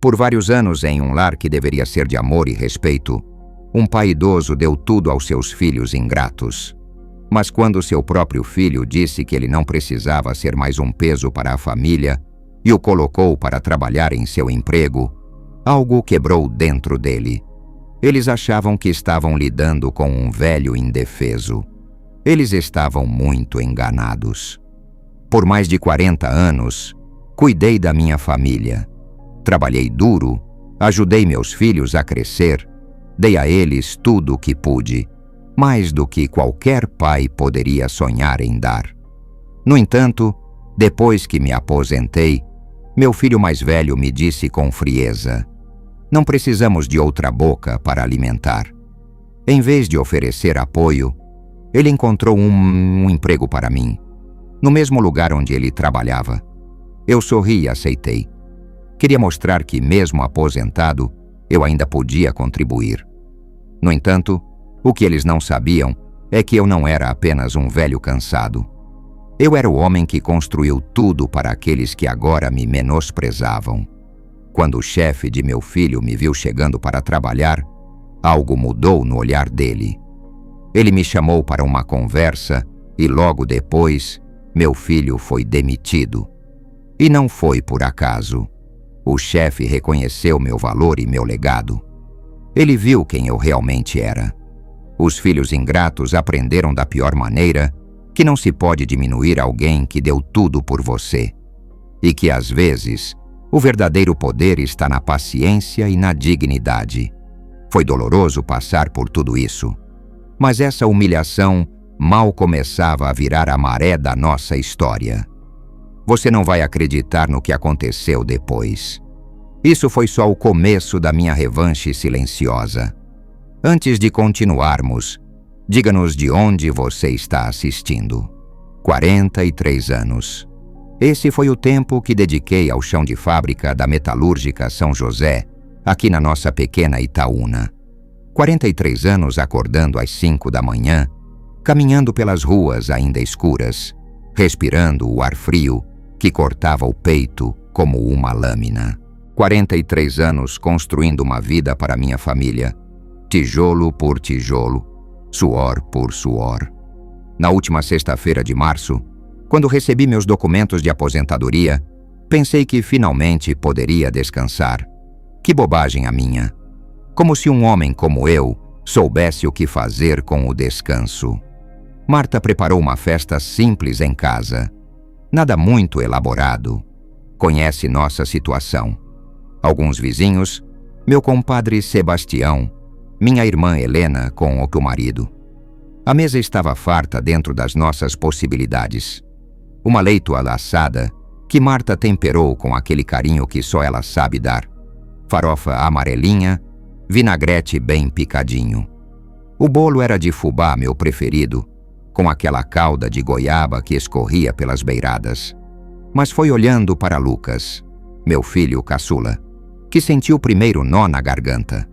Por vários anos, em um lar que deveria ser de amor e respeito, um pai idoso deu tudo aos seus filhos ingratos. Mas quando seu próprio filho disse que ele não precisava ser mais um peso para a família e o colocou para trabalhar em seu emprego, algo quebrou dentro dele. Eles achavam que estavam lidando com um velho indefeso. Eles estavam muito enganados. Por mais de 40 anos, cuidei da minha família. Trabalhei duro, ajudei meus filhos a crescer, dei a eles tudo o que pude, mais do que qualquer pai poderia sonhar em dar. No entanto, depois que me aposentei, meu filho mais velho me disse com frieza: não precisamos de outra boca para alimentar. Em vez de oferecer apoio, ele encontrou um emprego para mim, no mesmo lugar onde ele trabalhava. Eu sorri e aceitei. Queria mostrar que, mesmo aposentado, eu ainda podia contribuir. No entanto, o que eles não sabiam é que eu não era apenas um velho cansado. Eu era o homem que construiu tudo para aqueles que agora me menosprezavam. Quando o chefe de meu filho me viu chegando para trabalhar, algo mudou no olhar dele. Ele me chamou para uma conversa e logo depois, meu filho foi demitido. E não foi por acaso. O chefe reconheceu meu valor e meu legado. Ele viu quem eu realmente era. Os filhos ingratos aprenderam da pior maneira que não se pode diminuir alguém que deu tudo por você. E que, às vezes, o verdadeiro poder está na paciência e na dignidade. Foi doloroso passar por tudo isso. Mas essa humilhação mal começava a virar a maré da nossa história. Você não vai acreditar no que aconteceu depois. Isso foi só o começo da minha revanche silenciosa. Antes de continuarmos, diga-nos de onde você está assistindo. 43 anos. Esse foi o tempo que dediquei ao chão de fábrica da metalúrgica São José, aqui na nossa pequena Itaúna. 43 anos acordando às 5 da manhã, caminhando pelas ruas ainda escuras, respirando o ar frio que cortava o peito como uma lâmina. 43 anos construindo uma vida para minha família, tijolo por tijolo, suor por suor. Na última sexta-feira de março, quando recebi meus documentos de aposentadoria, pensei que finalmente poderia descansar. Que bobagem a minha! Como se um homem como eu soubesse o que fazer com o descanso. Marta preparou uma festa simples em casa. Nada muito elaborado. Conhece nossa situação. Alguns vizinhos, meu compadre Sebastião, minha irmã Helena com o marido. A mesa estava farta dentro das nossas possibilidades. Uma leitoa assada que Marta temperou com aquele carinho que só ela sabe dar. Farofa amarelinha, vinagrete bem picadinho. O bolo era de fubá, meu preferido, com aquela calda de goiaba que escorria pelas beiradas. Mas foi olhando para Lucas, meu filho caçula, que sentiu o primeiro nó na garganta.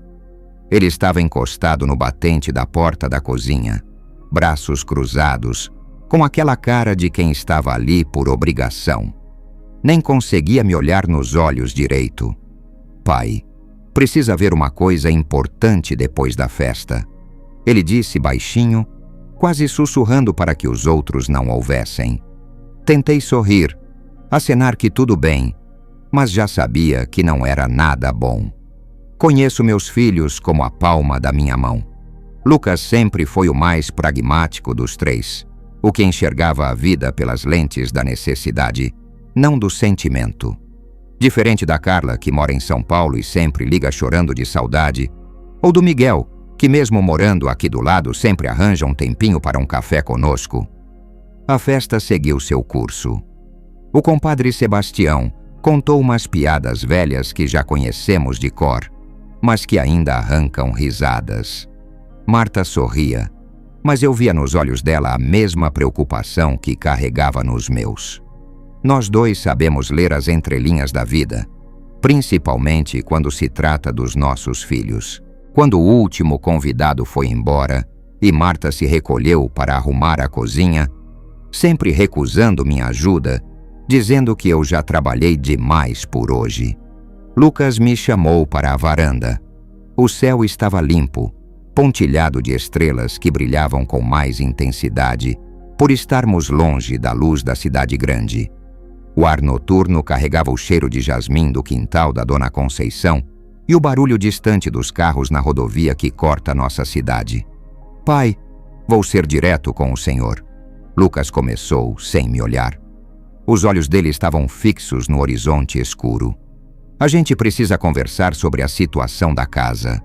Ele estava encostado no batente da porta da cozinha, braços cruzados, com aquela cara de quem estava ali por obrigação. Nem conseguia me olhar nos olhos direito. Pai, precisa haver uma coisa importante depois da festa. Ele disse baixinho, quase sussurrando para que os outros não ouvessem. Tentei sorrir, acenar que tudo bem, mas já sabia que não era nada bom. Conheço meus filhos como a palma da minha mão. Lucas sempre foi o mais pragmático dos três, o que enxergava a vida pelas lentes da necessidade, não do sentimento. Diferente da Carla, que mora em São Paulo e sempre liga chorando de saudade, ou do Miguel, que mesmo morando aqui do lado sempre arranja um tempinho para um café conosco. A festa seguiu seu curso. O compadre Sebastião contou umas piadas velhas que já conhecemos de cor, mas que ainda arrancam risadas. Marta sorria, mas eu via nos olhos dela a mesma preocupação que carregava nos meus. Nós dois sabemos ler as entrelinhas da vida, principalmente quando se trata dos nossos filhos. Quando o último convidado foi embora e Marta se recolheu para arrumar a cozinha, sempre recusando minha ajuda, dizendo que eu já trabalhei demais por hoje. Lucas me chamou para a varanda. O céu estava limpo, pontilhado de estrelas que brilhavam com mais intensidade por estarmos longe da luz da cidade grande. O ar noturno carregava o cheiro de jasmim do quintal da Dona Conceição e o barulho distante dos carros na rodovia que corta nossa cidade. Pai, vou ser direto com o senhor. Lucas começou sem me olhar. Os olhos dele estavam fixos no horizonte escuro. A gente precisa conversar sobre a situação da casa.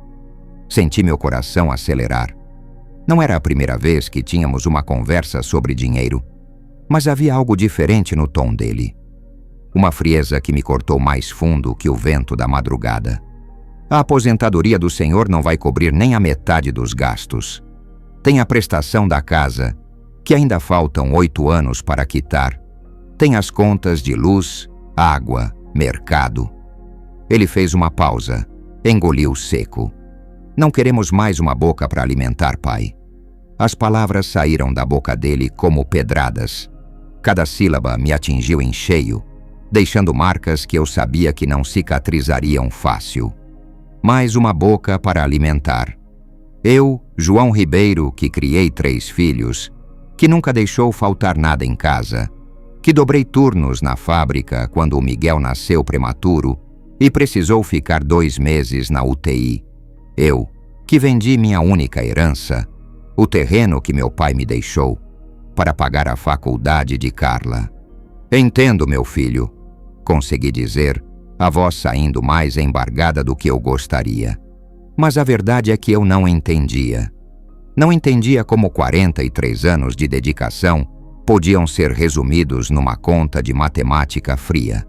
Senti meu coração acelerar. Não era a primeira vez que tínhamos uma conversa sobre dinheiro, mas havia algo diferente no tom dele. Uma frieza que me cortou mais fundo que o vento da madrugada. A aposentadoria do senhor não vai cobrir nem a metade dos gastos. Tem a prestação da casa, que ainda faltam 8 anos para quitar. Tem as contas de luz, água, mercado. Ele fez uma pausa, engoliu seco. Não queremos mais uma boca para alimentar, pai. As palavras saíram da boca dele como pedradas. Cada sílaba me atingiu em cheio, deixando marcas que eu sabia que não cicatrizariam fácil. Mais uma boca para alimentar. Eu, João Ribeiro, que criei 3 filhos, que nunca deixou faltar nada em casa, que dobrei turnos na fábrica quando o Miguel nasceu prematuro e precisou ficar 2 meses na UTI. Eu, que vendi minha única herança, o terreno que meu pai me deixou, para pagar a faculdade de Carla. Entendo, meu filho, consegui dizer, a voz saindo mais embargada do que eu gostaria. Mas a verdade é que eu não entendia. Não entendia como 43 anos de dedicação podiam ser resumidos numa conta de matemática fria.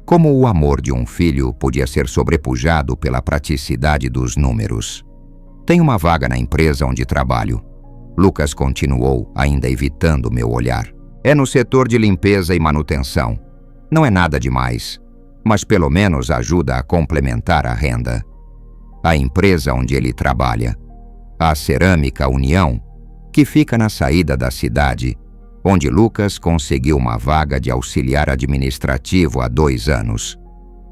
Como o amor de um filho podia ser sobrepujado pela praticidade dos números. Tem uma vaga na empresa onde trabalho. Lucas continuou, ainda evitando meu olhar. É no setor de limpeza e manutenção. Não é nada demais, mas pelo menos ajuda a complementar a renda. A empresa onde ele trabalha, a Cerâmica União, que fica na saída da cidade, onde Lucas conseguiu uma vaga de auxiliar administrativo há 2 anos.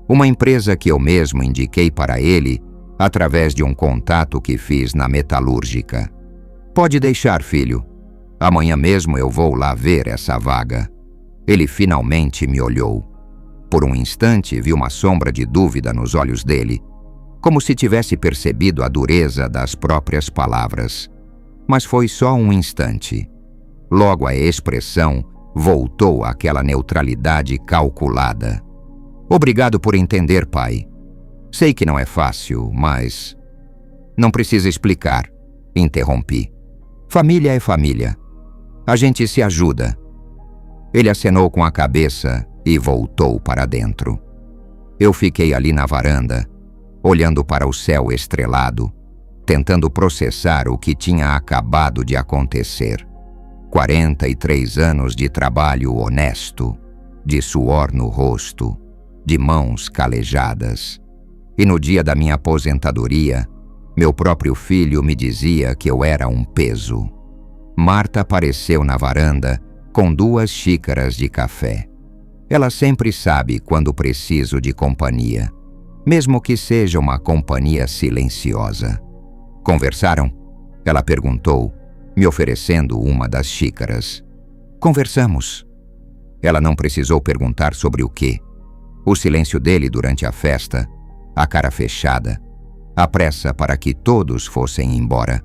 Uma empresa que eu mesmo indiquei para ele através de um contato que fiz na metalúrgica. Pode deixar, filho. Amanhã mesmo eu vou lá ver essa vaga. Ele finalmente me olhou. Por um instante vi uma sombra de dúvida nos olhos dele, como se tivesse percebido a dureza das próprias palavras. Mas foi só um instante. Logo a expressão voltou àquela neutralidade calculada. Obrigado por entender, pai. Sei que não é fácil, mas... Não precisa explicar, interrompi. Família é família. A gente se ajuda. Ele acenou com a cabeça e voltou para dentro. Eu fiquei ali na varanda, olhando para o céu estrelado, tentando processar o que tinha acabado de acontecer. 43 anos de trabalho honesto, de suor no rosto, de mãos calejadas. E no dia da minha aposentadoria, meu próprio filho me dizia que eu era um peso. Marta apareceu na varanda com 2 xícaras de café. Ela sempre sabe quando preciso de companhia, mesmo que seja uma companhia silenciosa. Conversaram? Ela perguntou, me oferecendo uma das xícaras. Conversamos. Ela não precisou perguntar sobre o quê. O silêncio dele durante a festa, a cara fechada, a pressa para que todos fossem embora.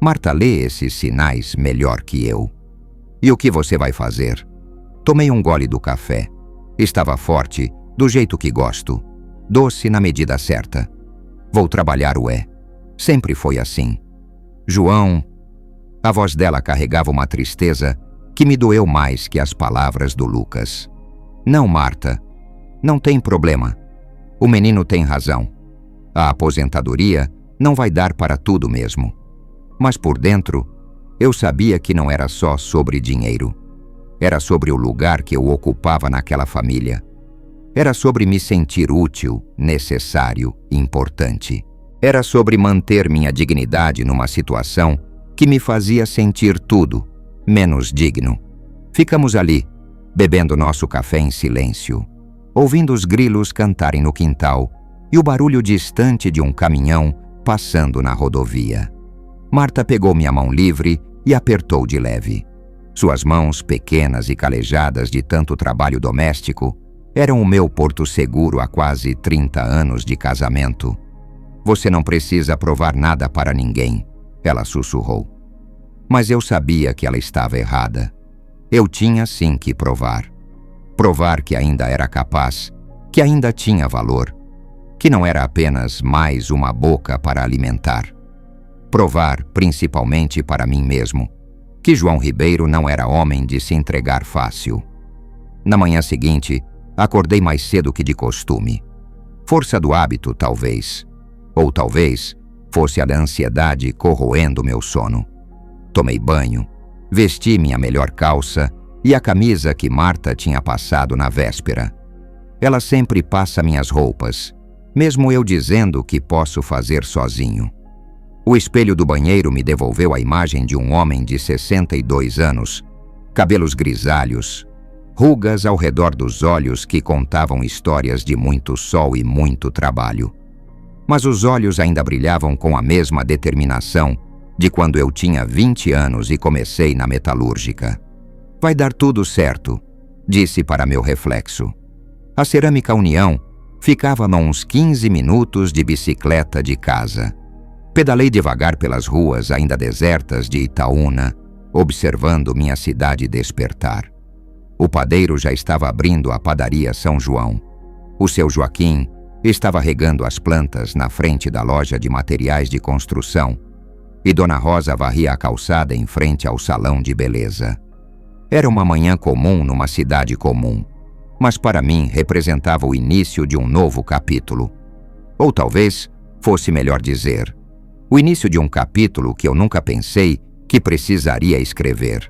Marta lê esses sinais melhor que eu. E o que você vai fazer? Tomei um gole do café. Estava forte, do jeito que gosto. Doce na medida certa. Vou trabalhar, ué. Sempre foi assim. João... A voz dela carregava uma tristeza que me doeu mais que as palavras do Lucas. Não, Marta. Não tem problema. O menino tem razão. A aposentadoria não vai dar para tudo mesmo. Mas por dentro, eu sabia que não era só sobre dinheiro. Era sobre o lugar que eu ocupava naquela família. Era sobre me sentir útil, necessário, importante. Era sobre manter minha dignidade numa situação que me fazia sentir tudo, menos digno. Ficamos ali, bebendo nosso café em silêncio, ouvindo os grilos cantarem no quintal e o barulho distante de um caminhão passando na rodovia. Marta pegou minha mão livre e apertou de leve. Suas mãos, pequenas e calejadas de tanto trabalho doméstico, eram o meu porto seguro há quase 30 anos de casamento. Você não precisa provar nada para ninguém, ela sussurrou. Mas eu sabia que ela estava errada. Eu tinha sim que provar. Provar que ainda era capaz, que ainda tinha valor, que não era apenas mais uma boca para alimentar. Provar, principalmente para mim mesmo, que João Ribeiro não era homem de se entregar fácil. Na manhã seguinte, acordei mais cedo que de costume. Força do hábito, talvez. Ou talvez fosse a da ansiedade corroendo meu sono. Tomei banho, vesti minha melhor calça e a camisa que Marta tinha passado na véspera. Ela sempre passa minhas roupas, mesmo eu dizendo que posso fazer sozinho. O espelho do banheiro me devolveu a imagem de um homem de 62 anos, cabelos grisalhos, rugas ao redor dos olhos que contavam histórias de muito sol e muito trabalho. Mas os olhos ainda brilhavam com a mesma determinação de quando eu tinha 20 anos e comecei na metalúrgica. Vai dar tudo certo, disse para meu reflexo. A Cerâmica União ficava a uns 15 minutos de bicicleta de casa. Pedalei devagar pelas ruas ainda desertas de Itaúna, observando minha cidade despertar. O padeiro já estava abrindo a padaria São João. O seu Joaquim estava regando as plantas na frente da loja de materiais de construção e Dona Rosa varria a calçada em frente ao salão de beleza. Era uma manhã comum numa cidade comum, mas para mim representava o início de um novo capítulo. Ou talvez fosse melhor dizer, o início de um capítulo que eu nunca pensei que precisaria escrever.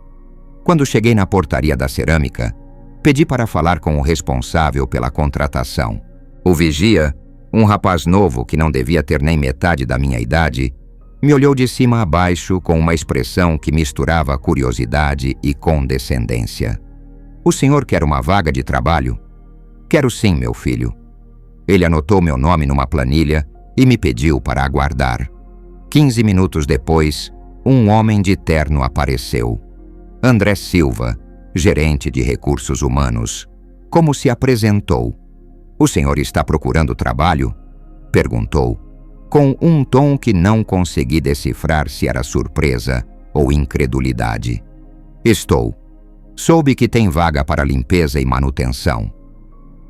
Quando cheguei na portaria da cerâmica, pedi para falar com o responsável pela contratação. O vigia, um rapaz novo que não devia ter nem metade da minha idade, me olhou de cima a baixo com uma expressão que misturava curiosidade e condescendência. O senhor quer uma vaga de trabalho? Quero sim, meu filho. Ele anotou meu nome numa planilha e me pediu para aguardar. 15 minutos depois, um homem de terno apareceu. André Silva, gerente de recursos humanos. Como se apresentou? O senhor está procurando trabalho? Perguntou, com um tom que não consegui decifrar se era surpresa ou incredulidade. Estou. Soube que tem vaga para limpeza e manutenção.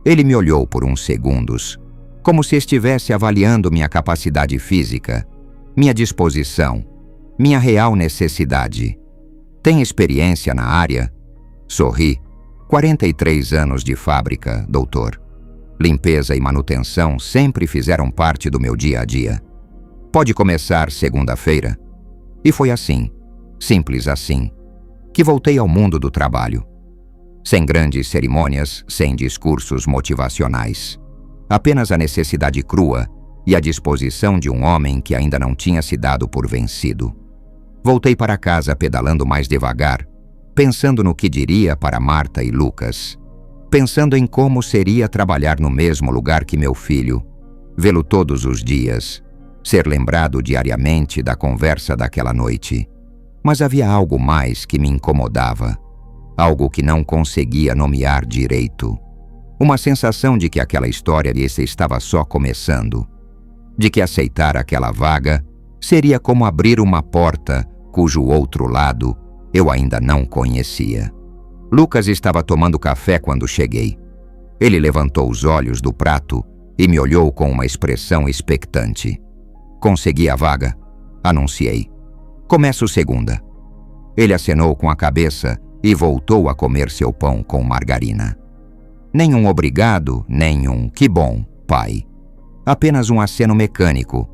Ele me olhou por uns segundos, como se estivesse avaliando minha capacidade física, minha disposição, minha real necessidade. Tem experiência na área? Sorri. 43 anos de fábrica, doutor. Limpeza e manutenção sempre fizeram parte do meu dia a dia. Pode começar segunda-feira? E foi assim, simples assim, que voltei ao mundo do trabalho. Sem grandes cerimônias, sem discursos motivacionais. Apenas a necessidade crua e a disposição de um homem que ainda não tinha se dado por vencido. Voltei para casa pedalando mais devagar, pensando no que diria para Marta e Lucas, pensando em como seria trabalhar no mesmo lugar que meu filho, vê-lo todos os dias, ser lembrado diariamente da conversa daquela noite. Mas havia algo mais que me incomodava, algo que não conseguia nomear direito. Uma sensação de que aquela história estava só começando, de que aceitar aquela vaga seria como abrir uma porta cujo outro lado eu ainda não conhecia. Lucas estava tomando café quando cheguei. Ele levantou os olhos do prato e me olhou com uma expressão expectante. Consegui a vaga, anunciei. Começo segunda. Ele acenou com a cabeça e voltou a comer seu pão com margarina. Nenhum obrigado, nenhum que bom, pai. Apenas um aceno mecânico,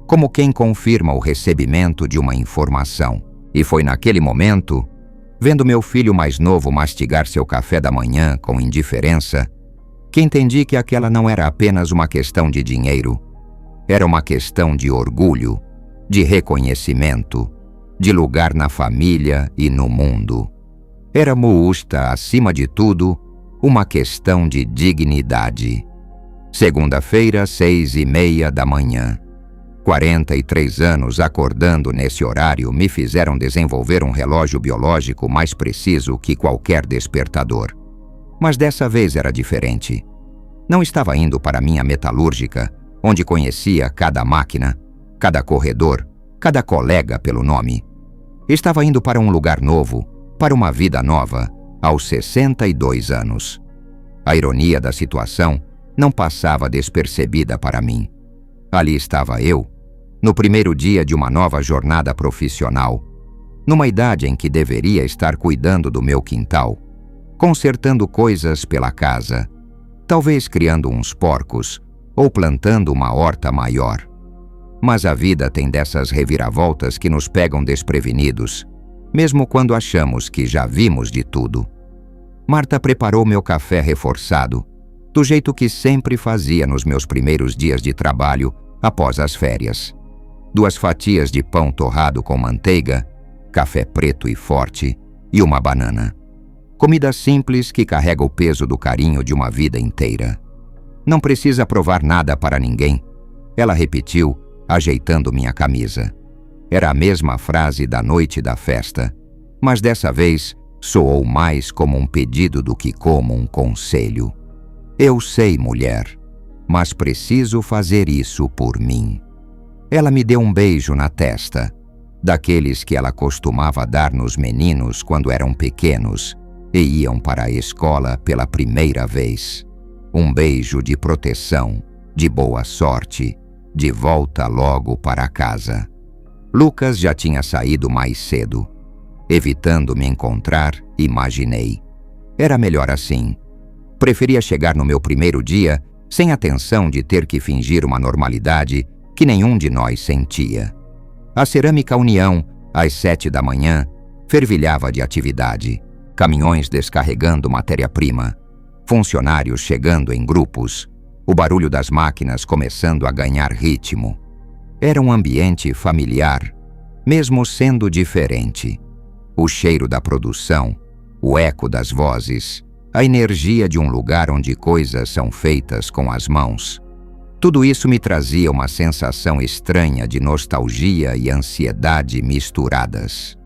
como quem confirma o recebimento de uma informação. E foi naquele momento, vendo meu filho mais novo mastigar seu café da manhã com indiferença, que entendi que aquela não era apenas uma questão de dinheiro, era uma questão de orgulho, de reconhecimento, de lugar na família e no mundo. Era Muusta, acima de tudo, uma questão de dignidade. Segunda-feira, 6:30 da manhã. 43 anos acordando nesse horário me fizeram desenvolver um relógio biológico mais preciso que qualquer despertador. Mas dessa vez era diferente. Não estava indo para minha metalúrgica, onde conhecia cada máquina, cada corredor, cada colega pelo nome. Estava indo para um lugar novo, para uma vida nova, aos 62 anos. A ironia da situação não passava despercebida para mim. Ali estava eu, no primeiro dia de uma nova jornada profissional, numa idade em que deveria estar cuidando do meu quintal, consertando coisas pela casa, talvez criando uns porcos ou plantando uma horta maior. Mas a vida tem dessas reviravoltas que nos pegam desprevenidos, mesmo quando achamos que já vimos de tudo. Marta preparou meu café reforçado, do jeito que sempre fazia nos meus primeiros dias de trabalho após as férias. 2 fatias de pão torrado com manteiga, café preto e forte e uma banana. Comida simples que carrega o peso do carinho de uma vida inteira. Não precisa provar nada para ninguém, ela repetiu, ajeitando minha camisa. Era a mesma frase da noite da festa, mas dessa vez soou mais como um pedido do que como um conselho. Eu sei, mulher, mas preciso fazer isso por mim. Ela me deu um beijo na testa, daqueles que ela costumava dar nos meninos quando eram pequenos e iam para a escola pela primeira vez. Um beijo de proteção, de boa sorte, de volta logo para casa. Lucas já tinha saído mais cedo. Evitando me encontrar, imaginei. Era melhor assim. Preferia chegar no meu primeiro dia sem a tensão de ter que fingir uma normalidade que nenhum de nós sentia. A Cerâmica União, às 7 da manhã, fervilhava de atividade. Caminhões descarregando matéria-prima, funcionários chegando em grupos, o barulho das máquinas começando a ganhar ritmo. Era um ambiente familiar, mesmo sendo diferente. O cheiro da produção, o eco das vozes, a energia de um lugar onde coisas são feitas com as mãos. Tudo isso me trazia uma sensação estranha de nostalgia e ansiedade misturadas.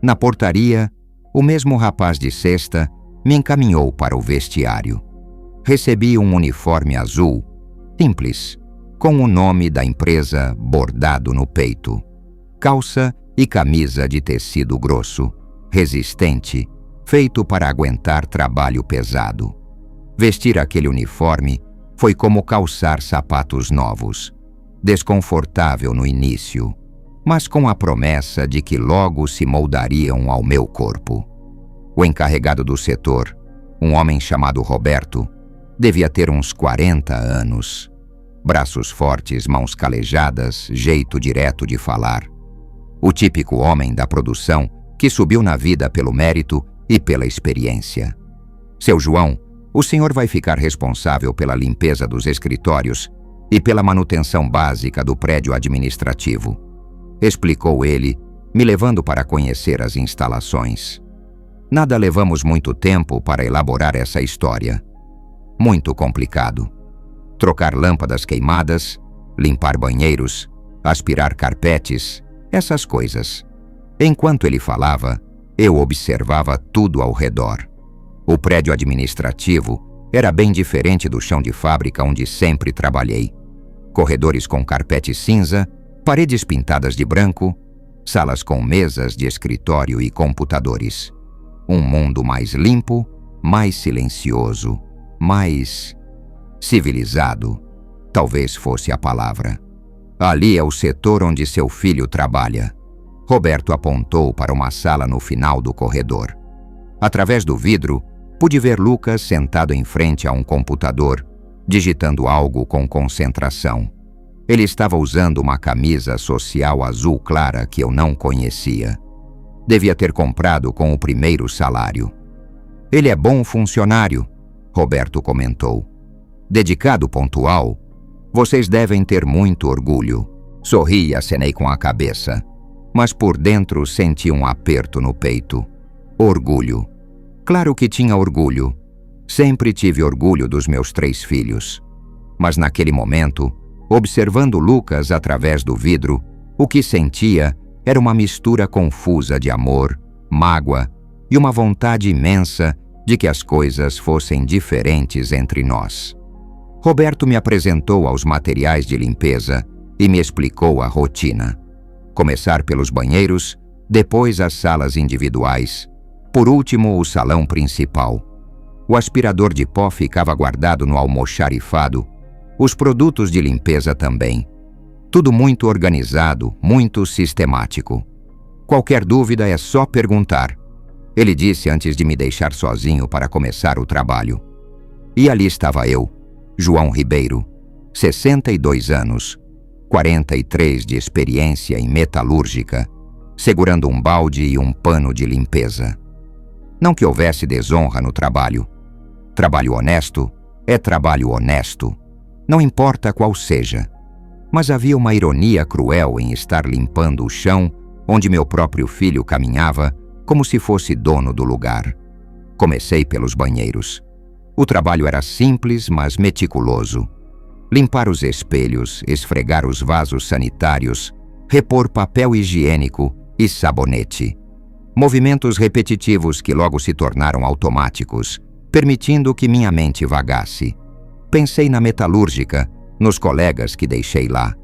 Na portaria, o mesmo rapaz de cesta me encaminhou para o vestiário. Recebi um uniforme azul, simples, com o nome da empresa bordado no peito. Calça e camisa de tecido grosso, resistente, feito para aguentar trabalho pesado. Vestir aquele uniforme foi como calçar sapatos novos, desconfortável no início, mas com a promessa de que logo se moldariam ao meu corpo. O encarregado do setor, um homem chamado Roberto, devia ter uns 40 anos. Braços fortes, mãos calejadas, jeito direto de falar. O típico homem da produção que subiu na vida pelo mérito e pela experiência. Seu João, o senhor vai ficar responsável pela limpeza dos escritórios e pela manutenção básica do prédio administrativo, explicou ele, me levando para conhecer as instalações. Nada levamos muito tempo para elaborar essa história. Muito complicado. Trocar lâmpadas queimadas, limpar banheiros, aspirar carpetes, essas coisas. Enquanto ele falava, eu observava tudo ao redor. O prédio administrativo era bem diferente do chão de fábrica onde sempre trabalhei. Corredores com carpete cinza, paredes pintadas de branco, salas com mesas de escritório e computadores. Um mundo mais limpo, mais silencioso, mais civilizado, talvez fosse a palavra. Ali é o setor onde seu filho trabalha. Roberto apontou para uma sala no final do corredor. Através do vidro, pude ver Lucas sentado em frente a um computador, digitando algo com concentração. Ele estava usando uma camisa social azul clara que eu não conhecia. Devia ter comprado com o primeiro salário. Ele é bom funcionário, Roberto comentou. Dedicado, pontual. Vocês devem ter muito orgulho. Sorri e acenei com a cabeça, mas por dentro senti um aperto no peito. Orgulho. Claro que tinha orgulho. Sempre tive orgulho dos meus 3 filhos. Mas naquele momento, observando Lucas através do vidro, o que sentia era uma mistura confusa de amor, mágoa e uma vontade imensa de que as coisas fossem diferentes entre nós. Roberto me apresentou aos materiais de limpeza e me explicou a rotina. Começar pelos banheiros, depois as salas individuais, por último o salão principal. O aspirador de pó ficava guardado no almoxarifado, os produtos de limpeza também. Tudo muito organizado, muito sistemático. Qualquer dúvida é só perguntar. Ele disse antes de me deixar sozinho para começar o trabalho. E ali estava eu, João Ribeiro, 62 anos, 43 de experiência em metalúrgica, segurando um balde e um pano de limpeza. Não que houvesse desonra no trabalho. Trabalho honesto é trabalho honesto, não importa qual seja. Mas havia uma ironia cruel em estar limpando o chão onde meu próprio filho caminhava como se fosse dono do lugar. Comecei pelos banheiros. O trabalho era simples, mas meticuloso. Limpar os espelhos, esfregar os vasos sanitários, repor papel higiênico e sabonete. Movimentos repetitivos que logo se tornaram automáticos, permitindo que minha mente vagasse. Pensei na metalúrgica, nos colegas que deixei lá.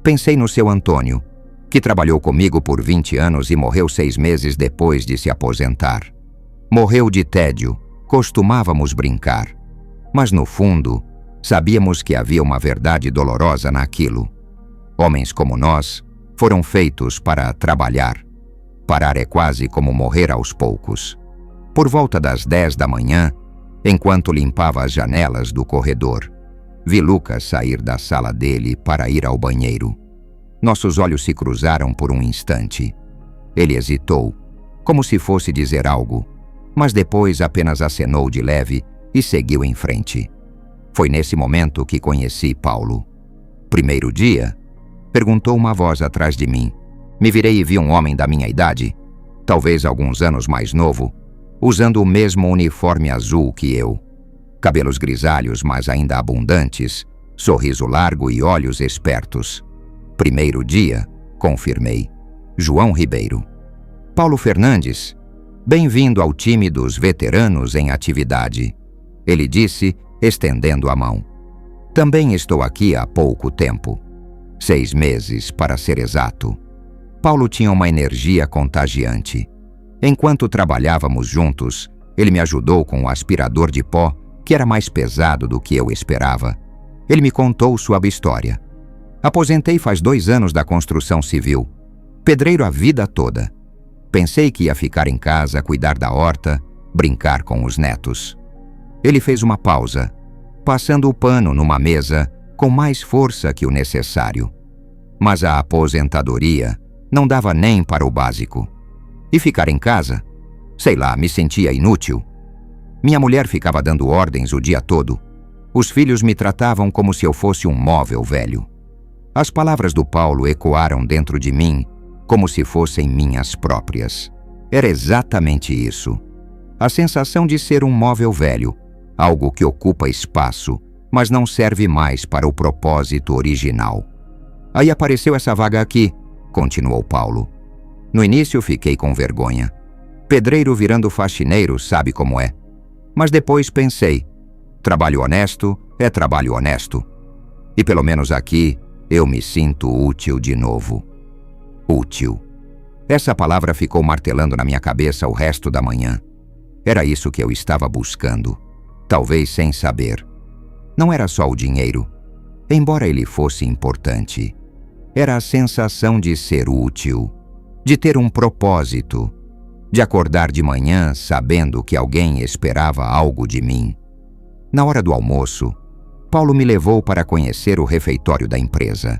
Pensei no seu Antônio, que trabalhou comigo por 20 anos e morreu 6 meses depois de se aposentar. Morreu de tédio, costumávamos brincar. Mas no fundo, sabíamos que havia uma verdade dolorosa naquilo. Homens como nós foram feitos para trabalhar. Parar é quase como morrer aos poucos. Por volta das 10 da manhã, enquanto limpava as janelas do corredor, vi Lucas sair da sala dele para ir ao banheiro. Nossos olhos se cruzaram por um instante. Ele hesitou, como se fosse dizer algo, mas depois apenas acenou de leve e seguiu em frente. Foi nesse momento que conheci Paulo. Primeiro dia? Perguntou uma voz atrás de mim. Me virei e vi um homem da minha idade, talvez alguns anos mais novo, usando o mesmo uniforme azul que eu. Cabelos grisalhos, mas ainda abundantes, sorriso largo e olhos espertos. Primeiro dia, confirmei. João Ribeiro. Paulo Fernandes, bem-vindo ao time dos veteranos em atividade, ele disse, estendendo a mão. Também estou aqui há pouco tempo. 6 meses, para ser exato. Paulo tinha uma energia contagiante. Enquanto trabalhávamos juntos, ele me ajudou com o aspirador de pó, que era mais pesado do que eu esperava. Ele me contou sua história. Aposentei faz 2 anos da construção civil. Pedreiro a vida toda. Pensei que ia ficar em casa, cuidar da horta, brincar com os netos. Ele fez uma pausa, passando o pano numa mesa com mais força que o necessário. Mas a aposentadoria não dava nem para o básico. E ficar em casa? Sei lá, me sentia inútil. Minha mulher ficava dando ordens o dia todo. Os filhos me tratavam como se eu fosse um móvel velho. As palavras do Paulo ecoaram dentro de mim como se fossem minhas próprias. Era exatamente isso. A sensação de ser um móvel velho, algo que ocupa espaço, mas não serve mais para o propósito original. Aí apareceu essa vaga aqui, continuou Paulo. No início fiquei com vergonha. Pedreiro virando faxineiro sabe como é. Mas depois pensei, trabalho honesto é trabalho honesto. E pelo menos aqui eu me sinto útil de novo. Útil. Essa palavra ficou martelando na minha cabeça o resto da manhã. Era isso que eu estava buscando, talvez sem saber. Não era só o dinheiro, embora ele fosse importante. Era a sensação de ser útil, de ter um propósito, de acordar de manhã sabendo que alguém esperava algo de mim. Na hora do almoço, Paulo me levou para conhecer o refeitório da empresa.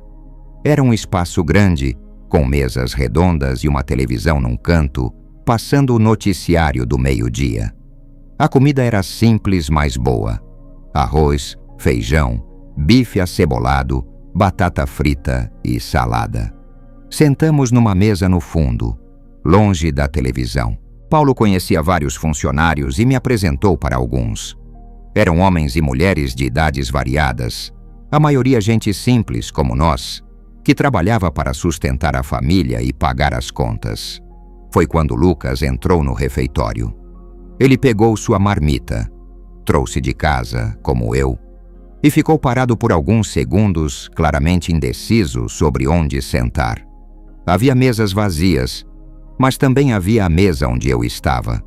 Era um espaço grande, com mesas redondas e uma televisão num canto, passando o noticiário do meio-dia. A comida era simples, mas boa. Arroz, feijão, bife acebolado, batata frita e salada. Sentamos numa mesa no fundo, longe da televisão. Paulo conhecia vários funcionários e me apresentou para alguns. Eram homens e mulheres de idades variadas, A maioria gente simples como nós, que trabalhava para sustentar a família e pagar as contas. Foi quando Lucas entrou no refeitório. Ele pegou sua marmita, trouxe de casa, como eu, e ficou parado por alguns segundos, claramente indeciso sobre onde sentar. Havia mesas vazias, mas também havia a mesa onde eu estava.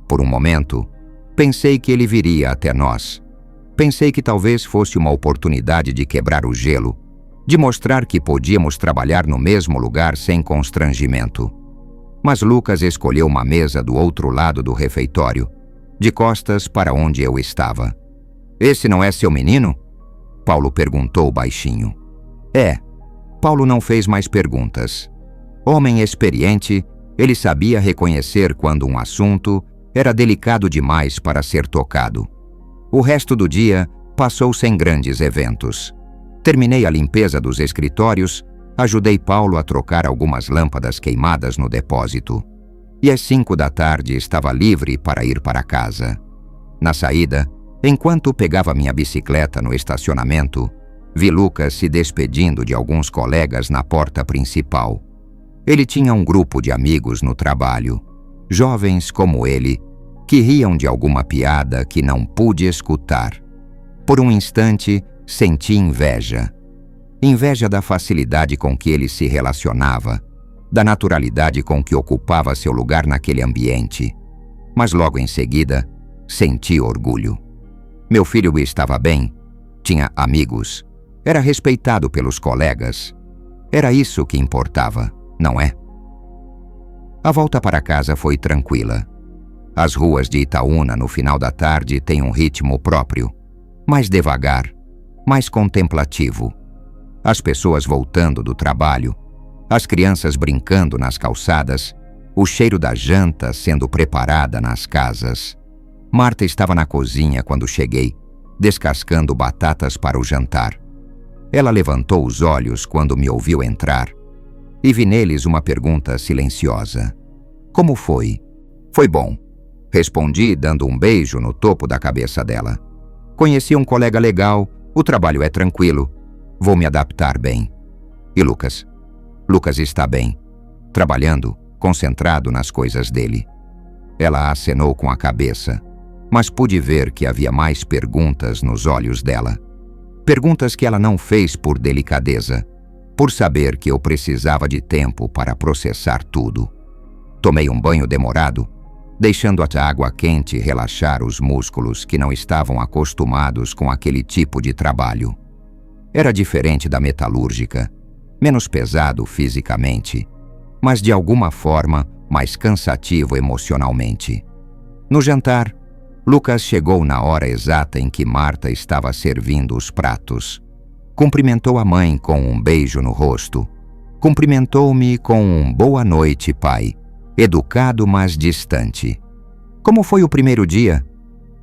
Por um momento, pensei que ele viria até nós. Pensei que talvez fosse uma oportunidade de quebrar o gelo, de mostrar que podíamos trabalhar no mesmo lugar sem constrangimento. Mas Lucas escolheu uma mesa do outro lado do refeitório, de costas para onde eu estava. "Esse não é seu menino?" Paulo perguntou baixinho. "É." Paulo não fez mais perguntas. Homem experiente, ele sabia reconhecer quando um assunto era delicado demais para ser tocado. O resto do dia passou sem grandes eventos. Terminei a limpeza dos escritórios, ajudei Paulo a trocar algumas lâmpadas queimadas no depósito. E às 5 da tarde estava livre para ir para casa. Na saída, enquanto pegava minha bicicleta no estacionamento, vi Lucas se despedindo de alguns colegas na porta principal. Ele tinha um grupo de amigos no trabalho, jovens como ele, que riam de alguma piada que não pude escutar. Por um instante, senti inveja. Inveja da facilidade com que ele se relacionava, da naturalidade com que ocupava seu lugar naquele ambiente. Mas logo em seguida, senti orgulho. Meu filho estava bem, tinha amigos, era respeitado pelos colegas. Era isso que importava, não é? A volta para casa foi tranquila. As ruas de Itaúna no final da tarde têm um ritmo próprio, mais devagar, mais contemplativo. As pessoas voltando do trabalho, as crianças brincando nas calçadas, o cheiro da janta sendo preparada nas casas. Marta estava na cozinha quando cheguei, descascando batatas para o jantar. Ela levantou os olhos quando me ouviu entrar e vi neles uma pergunta silenciosa. "Como foi?" "Foi bom", respondi, dando um beijo no topo da cabeça dela. "Conheci um colega legal, o trabalho é tranquilo, vou me adaptar bem." "E Lucas?" "Lucas está bem, trabalhando, concentrado nas coisas dele." Ela acenou com a cabeça, mas pude ver que havia mais perguntas nos olhos dela. Perguntas que ela não fez por delicadeza, por saber que eu precisava de tempo para processar tudo. Tomei um banho demorado, deixando a água quente relaxar os músculos que não estavam acostumados com aquele tipo de trabalho. Era diferente da metalúrgica, menos pesado fisicamente, mas de alguma forma mais cansativo emocionalmente. No jantar, Lucas chegou na hora exata em que Marta estava servindo os pratos. Cumprimentou a mãe com um beijo no rosto. Cumprimentou-me com um "boa noite, pai", educado mas distante. "Como foi o primeiro dia?"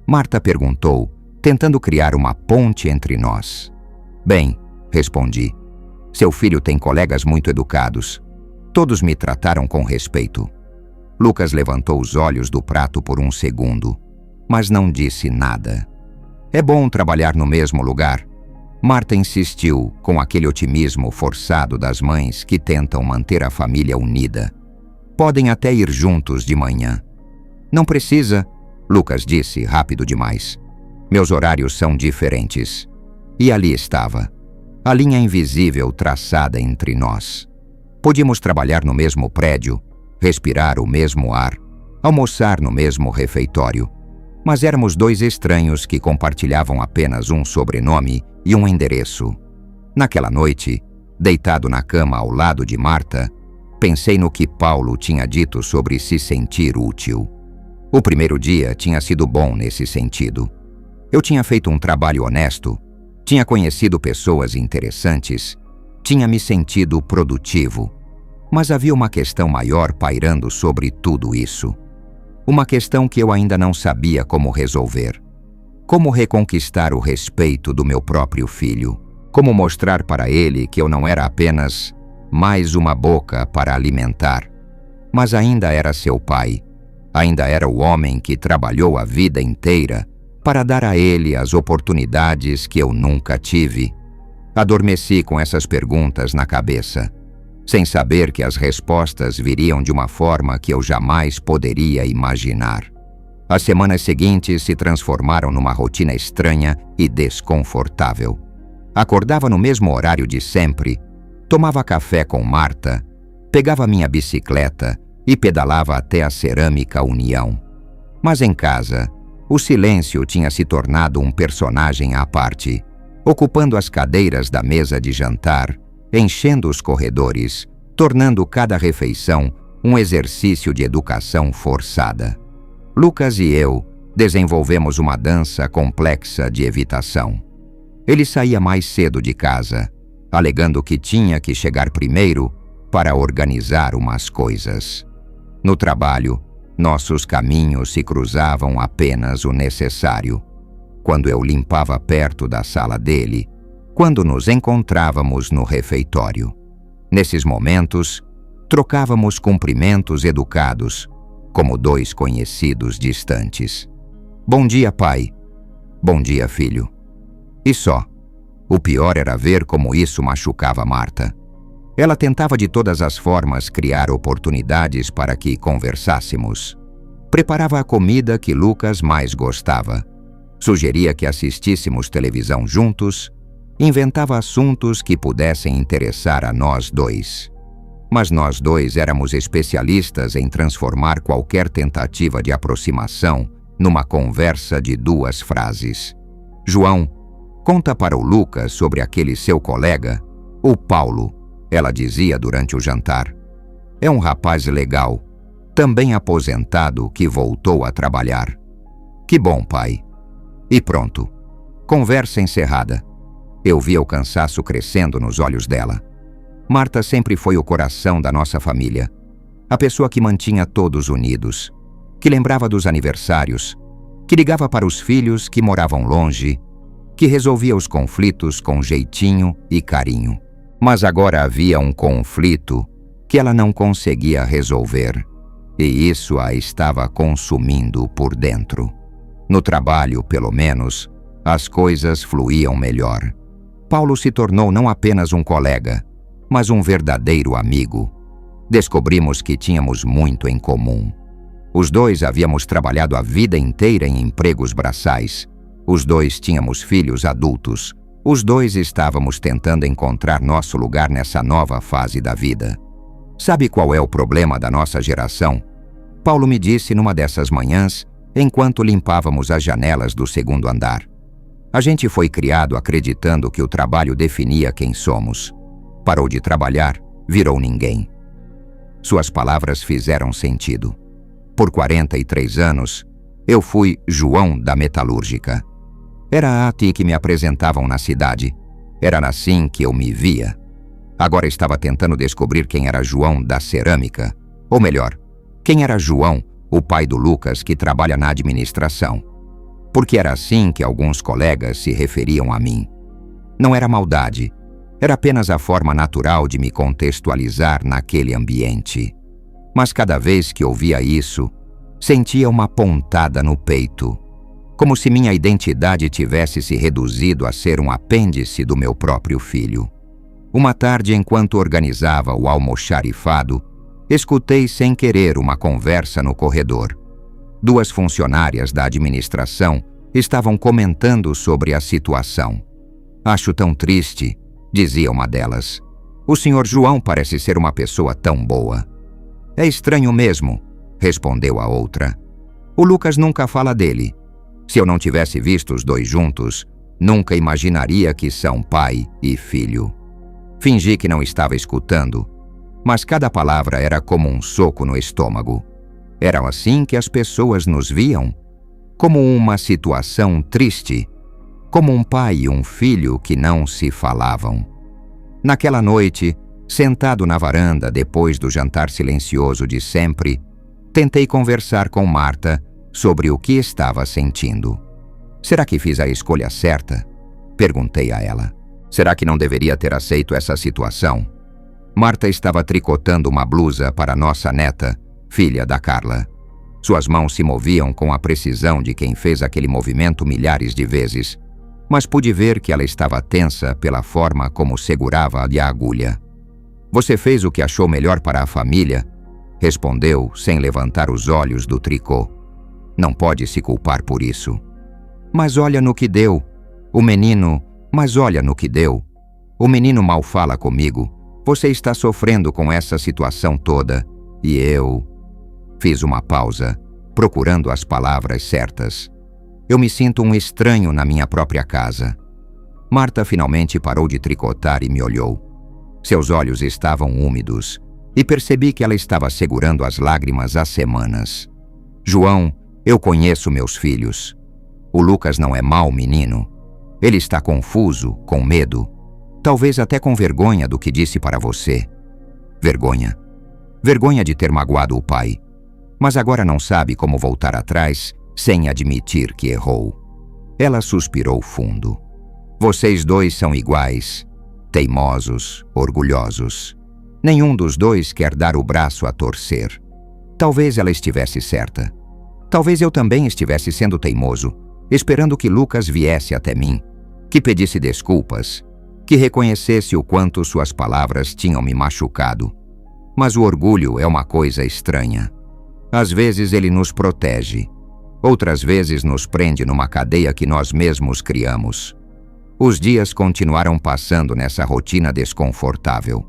Marta perguntou, tentando criar uma ponte entre nós. "Bem", respondi. "Seu filho tem colegas muito educados. Todos me trataram com respeito." Lucas levantou os olhos do prato por um segundo, mas não disse nada. "É bom trabalhar no mesmo lugar." Marta insistiu, com aquele otimismo forçado das mães que tentam manter a família unida. "Podem até ir juntos de manhã." "Não precisa", Lucas disse rápido demais. "Meus horários são diferentes." E ali estava, a linha invisível traçada entre nós. Podíamos trabalhar no mesmo prédio, respirar o mesmo ar, almoçar no mesmo refeitório, mas éramos dois estranhos que compartilhavam apenas um sobrenome e um endereço. Naquela noite, deitado na cama ao lado de Marta, pensei no que Paulo tinha dito sobre se sentir útil. O primeiro dia tinha sido bom nesse sentido. Eu tinha feito um trabalho honesto, tinha conhecido pessoas interessantes, tinha me sentido produtivo. Mas havia uma questão maior pairando sobre tudo isso. Uma questão que eu ainda não sabia como resolver. Como reconquistar o respeito do meu próprio filho? Como mostrar para ele que eu não era apenas mais uma boca para alimentar, mas ainda era seu pai, ainda era o homem que trabalhou a vida inteira para dar a ele as oportunidades que eu nunca tive, Adormeci com essas perguntas na cabeça, sem saber que as respostas viriam de uma forma que eu jamais poderia imaginar. As semanas seguintes se transformaram numa rotina estranha e desconfortável. Acordava no mesmo horário de sempre, tomava café com Marta, pegava minha bicicleta e pedalava até a Cerâmica União. Mas em casa, o silêncio tinha se tornado um personagem à parte, ocupando as cadeiras da mesa de jantar, enchendo os corredores, tornando cada refeição um exercício de educação forçada. Lucas e eu desenvolvemos uma dança complexa de evitação. Ele saía mais cedo de casa, alegando que tinha que chegar primeiro para organizar umas coisas. No trabalho, nossos caminhos se cruzavam apenas o necessário. Quando eu limpava perto da sala dele, quando nos encontrávamos no refeitório. Nesses momentos, trocávamos cumprimentos educados, como dois conhecidos distantes. Bom dia, pai. Bom dia, filho. E só. O pior era ver como isso machucava Marta. Ela tentava de todas as formas criar oportunidades para que conversássemos. Preparava a comida que Lucas mais gostava. Sugeria que assistíssemos televisão juntos. Inventava assuntos que pudessem interessar a nós dois. Mas nós dois éramos especialistas em transformar qualquer tentativa de aproximação numa conversa de 2 frases. João, conta para o Lucas sobre aquele seu colega, o Paulo, ela dizia durante o jantar. É um rapaz legal, também aposentado, que voltou a trabalhar. Que bom, pai. E pronto. Conversa encerrada. Eu via o cansaço crescendo nos olhos dela. Marta sempre foi o coração da nossa família. A pessoa que mantinha todos unidos, que lembrava dos aniversários, que ligava para os filhos que moravam longe, que resolvia os conflitos com jeitinho e carinho. Mas agora havia um conflito que ela não conseguia resolver, e isso a estava consumindo por dentro. No trabalho, pelo menos, as coisas fluíam melhor. Paulo se tornou não apenas um colega, mas um verdadeiro amigo. Descobrimos que tínhamos muito em comum. Os dois havíamos trabalhado a vida inteira em empregos braçais. Os dois tínhamos filhos adultos. Os dois estávamos tentando encontrar nosso lugar nessa nova fase da vida. Sabe qual é o problema da nossa geração? Paulo me disse numa dessas manhãs, enquanto limpávamos as janelas do 2º andar. A gente foi criado acreditando que o trabalho definia quem somos. Parou de trabalhar, virou ninguém. Suas palavras fizeram sentido. Por 43 anos, eu fui João da metalúrgica. Era assim que me apresentavam na cidade. Era assim que eu me via. Agora estava tentando descobrir quem era João da cerâmica. Ou melhor, quem era João, o pai do Lucas, que trabalha na administração. Porque era assim que alguns colegas se referiam a mim. Não era maldade. Era apenas a forma natural de me contextualizar naquele ambiente. Mas cada vez que ouvia isso, sentia uma pontada no peito, como se minha identidade tivesse se reduzido a ser um apêndice do meu próprio filho. Uma tarde, enquanto organizava o almoxarifado, escutei sem querer uma conversa no corredor. 2 funcionárias da administração estavam comentando sobre a situação. Acho tão triste, dizia uma delas. O senhor João parece ser uma pessoa tão boa. É estranho mesmo, respondeu a outra. O Lucas nunca fala dele. Se eu não tivesse visto os dois juntos, nunca imaginaria que são pai e filho. Fingi que não estava escutando, mas cada palavra era como um soco no estômago. Era assim que as pessoas nos viam, como uma situação triste, como um pai e um filho que não se falavam. Naquela noite, sentado na varanda depois do jantar silencioso de sempre, tentei conversar com Marta sobre o que estava sentindo. Será que fiz a escolha certa? Perguntei a ela. Será que não deveria ter aceito essa situação? Marta estava tricotando uma blusa para nossa neta, filha da Carla. Suas mãos se moviam com a precisão de quem fez aquele movimento milhares de vezes. mas pude ver que ela estava tensa pela forma como segurava-lhe a agulha. Você fez o que achou melhor para a família? Respondeu, sem levantar os olhos do tricô. Não pode se culpar por isso. Mas olha no que deu. Mas olha no que deu. O menino mal fala comigo. Você está sofrendo com essa situação toda. E eu... Fiz uma pausa, procurando as palavras certas. Eu me sinto um estranho na minha própria casa. Marta finalmente parou de tricotar e me olhou. Seus olhos estavam úmidos e percebi que ela estava segurando as lágrimas há semanas. João, eu conheço meus filhos. O Lucas não é mau menino. Ele está confuso, com medo, talvez até com vergonha do que disse para você. Vergonha. Vergonha de ter magoado o pai. Mas agora não sabe como voltar atrás sem admitir que errou. Ela suspirou fundo. Vocês dois são iguais, teimosos, orgulhosos. Nenhum dos dois quer dar o braço a torcer. Talvez ela estivesse certa. Talvez eu também estivesse sendo teimoso, esperando que Lucas viesse até mim, que pedisse desculpas, que reconhecesse o quanto suas palavras tinham me machucado. Mas o orgulho é uma coisa estranha. Às vezes ele nos protege, outras vezes nos prende numa cadeia que nós mesmos criamos. Os dias continuaram passando nessa rotina desconfortável.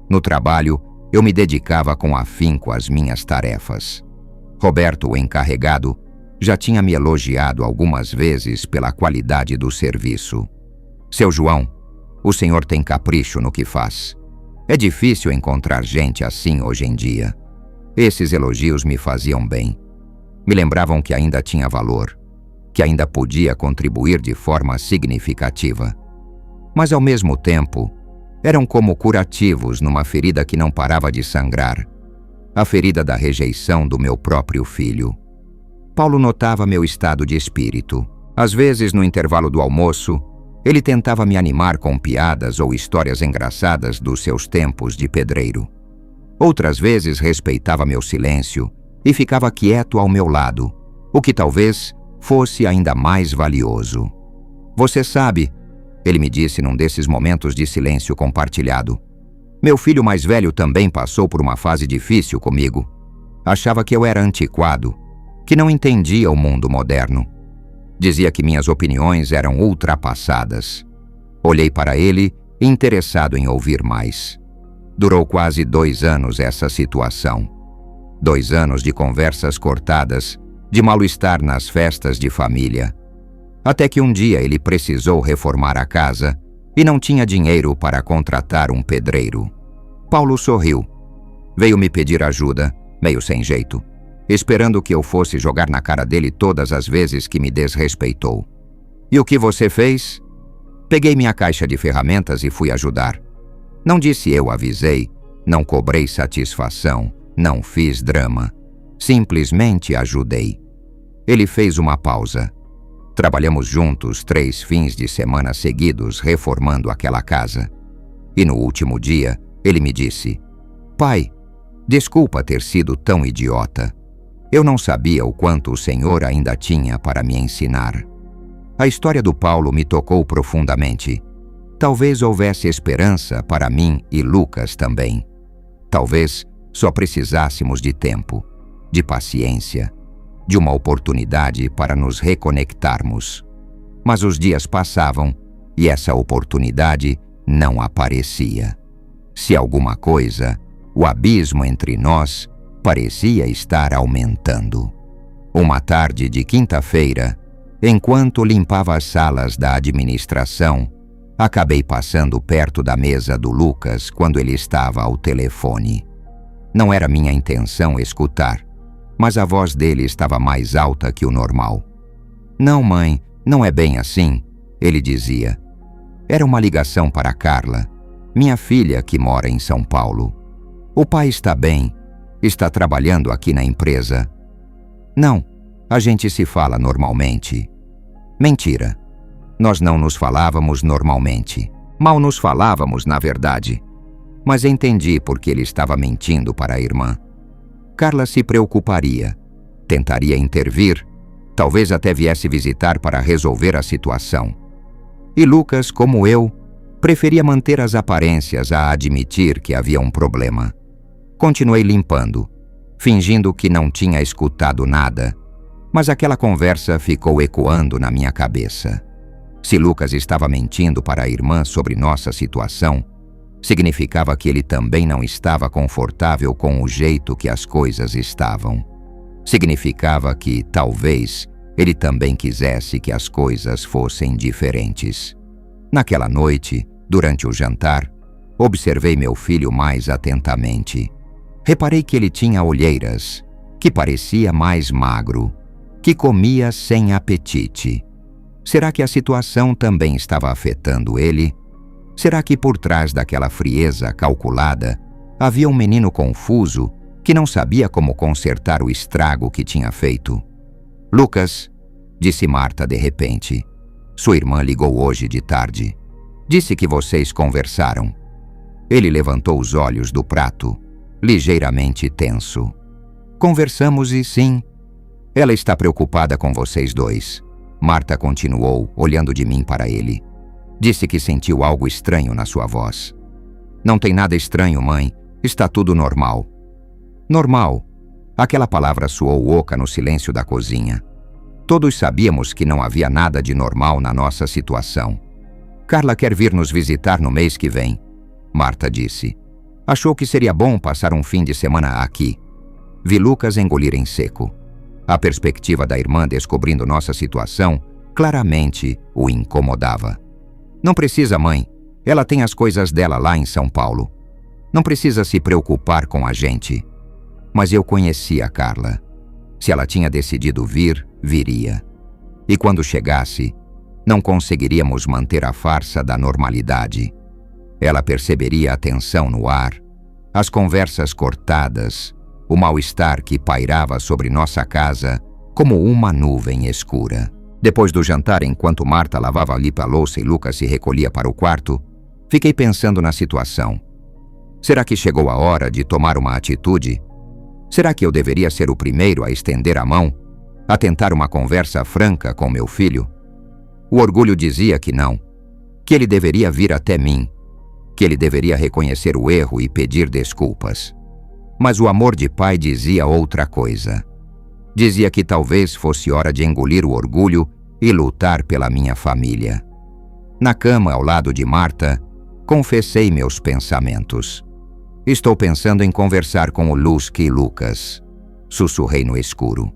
No trabalho, eu me dedicava com afinco às minhas tarefas. Roberto, o encarregado, já tinha me elogiado algumas vezes pela qualidade do serviço. Seu João, o senhor tem capricho no que faz. É difícil encontrar gente assim hoje em dia. Esses elogios me faziam bem. Me lembravam que ainda tinha valor, que ainda podia contribuir de forma significativa. Mas, ao mesmo tempo, eram como curativos numa ferida que não parava de sangrar, a ferida da rejeição do meu próprio filho. Paulo notava meu estado de espírito. Às vezes, no intervalo do almoço, ele tentava me animar com piadas ou histórias engraçadas dos seus tempos de pedreiro. Outras vezes respeitava meu silêncio e ficava quieto ao meu lado, o que talvez fosse ainda mais valioso. Você sabe, ele me disse num desses momentos de silêncio compartilhado, meu filho mais velho também passou por uma fase difícil comigo. Achava que eu era antiquado, que não entendia o mundo moderno. Dizia que minhas opiniões eram ultrapassadas. Olhei para ele, interessado em ouvir mais. Durou quase 2 anos essa situação. 2 anos de conversas cortadas, de mal-estar nas festas de família. Até que um dia ele precisou reformar a casa e não tinha dinheiro para contratar um pedreiro. Paulo sorriu. Veio me pedir ajuda, meio sem jeito, esperando que eu fosse jogar na cara dele todas as vezes que me desrespeitou. E o que você fez? Peguei minha caixa de ferramentas e fui ajudar. Não disse eu avisei, não cobrei satisfação, não fiz drama. Simplesmente ajudei. Ele fez uma pausa. Trabalhamos juntos 3 fins de semana seguidos reformando aquela casa. E no último dia, ele me disse: Pai, desculpa ter sido tão idiota. Eu não sabia o quanto o Senhor ainda tinha para me ensinar. A história do Paulo me tocou profundamente. Talvez houvesse esperança para mim e Lucas também. Talvez só precisássemos de tempo, de paciência, de uma oportunidade para nos reconectarmos. Mas os dias passavam e essa oportunidade não aparecia. Se alguma coisa, o abismo entre nós parecia estar aumentando. Uma tarde de quinta-feira, enquanto limpava as salas da administração, acabei passando perto da mesa do Lucas quando ele estava ao telefone. Não era minha intenção escutar, mas a voz dele estava mais alta que o normal. Não, mãe, não é bem assim, ele dizia. Era uma ligação para Carla, minha filha que mora em São Paulo. O pai está bem, está trabalhando aqui na empresa. Não, a gente se fala normalmente. Mentira. Nós não nos falávamos normalmente. Mal nos falávamos, na verdade. Mas entendi por que ele estava mentindo para a irmã. Carla se preocuparia, tentaria intervir, talvez até viesse visitar para resolver a situação. E Lucas, como eu, preferia manter as aparências a admitir que havia um problema. Continuei limpando, fingindo que não tinha escutado nada, mas aquela conversa ficou ecoando na minha cabeça. Se Lucas estava mentindo para a irmã sobre nossa situação, significava que ele também não estava confortável com o jeito que as coisas estavam. Significava que, talvez, ele também quisesse que as coisas fossem diferentes. Naquela noite, durante o jantar, observei meu filho mais atentamente. Reparei que ele tinha olheiras, que parecia mais magro, que comia sem apetite. Será que a situação também estava afetando ele? Será que por trás daquela frieza calculada havia um menino confuso que não sabia como consertar o estrago que tinha feito? Lucas, disse Marta de repente, sua irmã ligou hoje de tarde. Disse que vocês conversaram. Ele levantou os olhos do prato, ligeiramente tenso. Conversamos e sim, ela está preocupada com vocês dois. Marta continuou, olhando de mim para ele. Disse que sentiu algo estranho na sua voz. Não tem nada estranho, mãe. Está tudo normal. Normal. Aquela palavra soou oca no silêncio da cozinha. Todos sabíamos que não havia nada de normal na nossa situação. Carla quer vir nos visitar no mês que vem, Marta disse. Achou que seria bom passar um fim de semana aqui. Vi Lucas engolir em seco. A perspectiva da irmã descobrindo nossa situação claramente o incomodava. Não precisa, mãe. Ela tem as coisas dela lá em São Paulo. Não precisa se preocupar com a gente. Mas eu conhecia a Carla. Se ela tinha decidido vir, viria. E quando chegasse, não conseguiríamos manter a farsa da normalidade. Ela perceberia a tensão no ar, as conversas cortadas, o mal-estar que pairava sobre nossa casa como uma nuvem escura. Depois do jantar, enquanto Marta lavava a louça e Lucas se recolhia para o quarto, fiquei pensando na situação. Será que chegou a hora de tomar uma atitude? Será que eu deveria ser o primeiro a estender a mão, a tentar uma conversa franca com meu filho? O orgulho dizia que não, que ele deveria vir até mim, que ele deveria reconhecer o erro e pedir desculpas. Mas o amor de pai dizia outra coisa. Dizia que talvez fosse hora de engolir o orgulho e lutar pela minha família. Na cama, ao lado de Marta, confessei meus pensamentos. Estou pensando em conversar com o Lusky e Lucas. Sussurrei no escuro.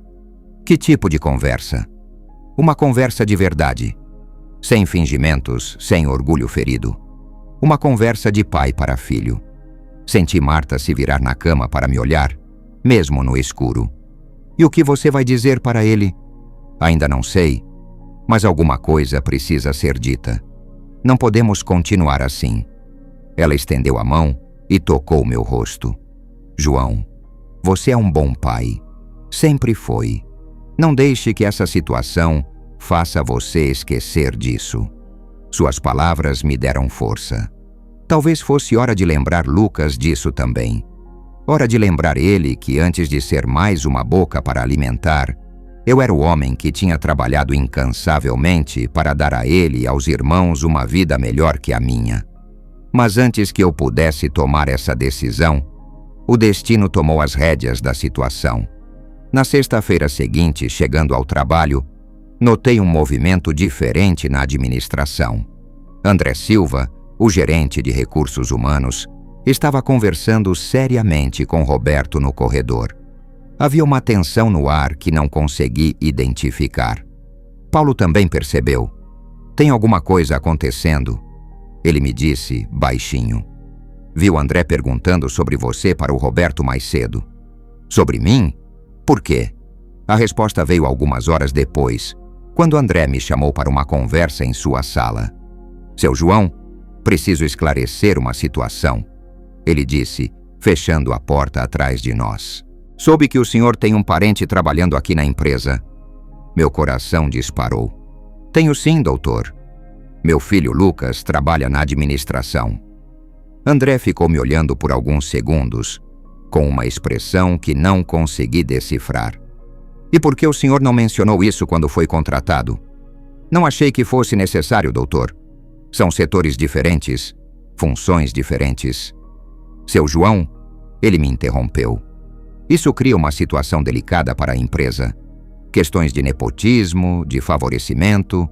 Que tipo de conversa? Uma conversa de verdade. Sem fingimentos, sem orgulho ferido. Uma conversa de pai para filho. Senti Marta se virar na cama para me olhar, mesmo no escuro. E o que você vai dizer para ele? Ainda não sei, mas alguma coisa precisa ser dita. Não podemos continuar assim. Ela estendeu a mão e tocou meu rosto. João, você é um bom pai. Sempre foi. Não deixe que essa situação faça você esquecer disso. Suas palavras me deram força. Talvez fosse hora de lembrar Lucas disso também. Hora de lembrar ele que antes de ser mais uma boca para alimentar, eu era o homem que tinha trabalhado incansavelmente para dar a ele e aos irmãos uma vida melhor que a minha. Mas antes que eu pudesse tomar essa decisão, o destino tomou as rédeas da situação. Na sexta-feira seguinte, chegando ao trabalho, notei um movimento diferente na administração. André Silva, o gerente de recursos humanos, estava conversando seriamente com Roberto no corredor. Havia uma tensão no ar que não consegui identificar. Paulo também percebeu. Tem alguma coisa acontecendo? Ele me disse, baixinho. Vi o André perguntando sobre você para o Roberto mais cedo. Sobre mim? Por quê? A resposta veio algumas horas depois, quando André me chamou para uma conversa em sua sala. Seu João, preciso esclarecer uma situação, ele disse, fechando a porta atrás de nós. Soube que o senhor tem um parente trabalhando aqui na empresa. Meu coração disparou. Tenho sim, doutor. Meu filho Lucas trabalha na administração. André ficou me olhando por alguns segundos, com uma expressão que não consegui decifrar. E por que o senhor não mencionou isso quando foi contratado? Não achei que fosse necessário, doutor. São setores diferentes, funções diferentes. Seu João, ele me interrompeu. Isso cria uma situação delicada para a empresa. Questões de nepotismo, de favorecimento.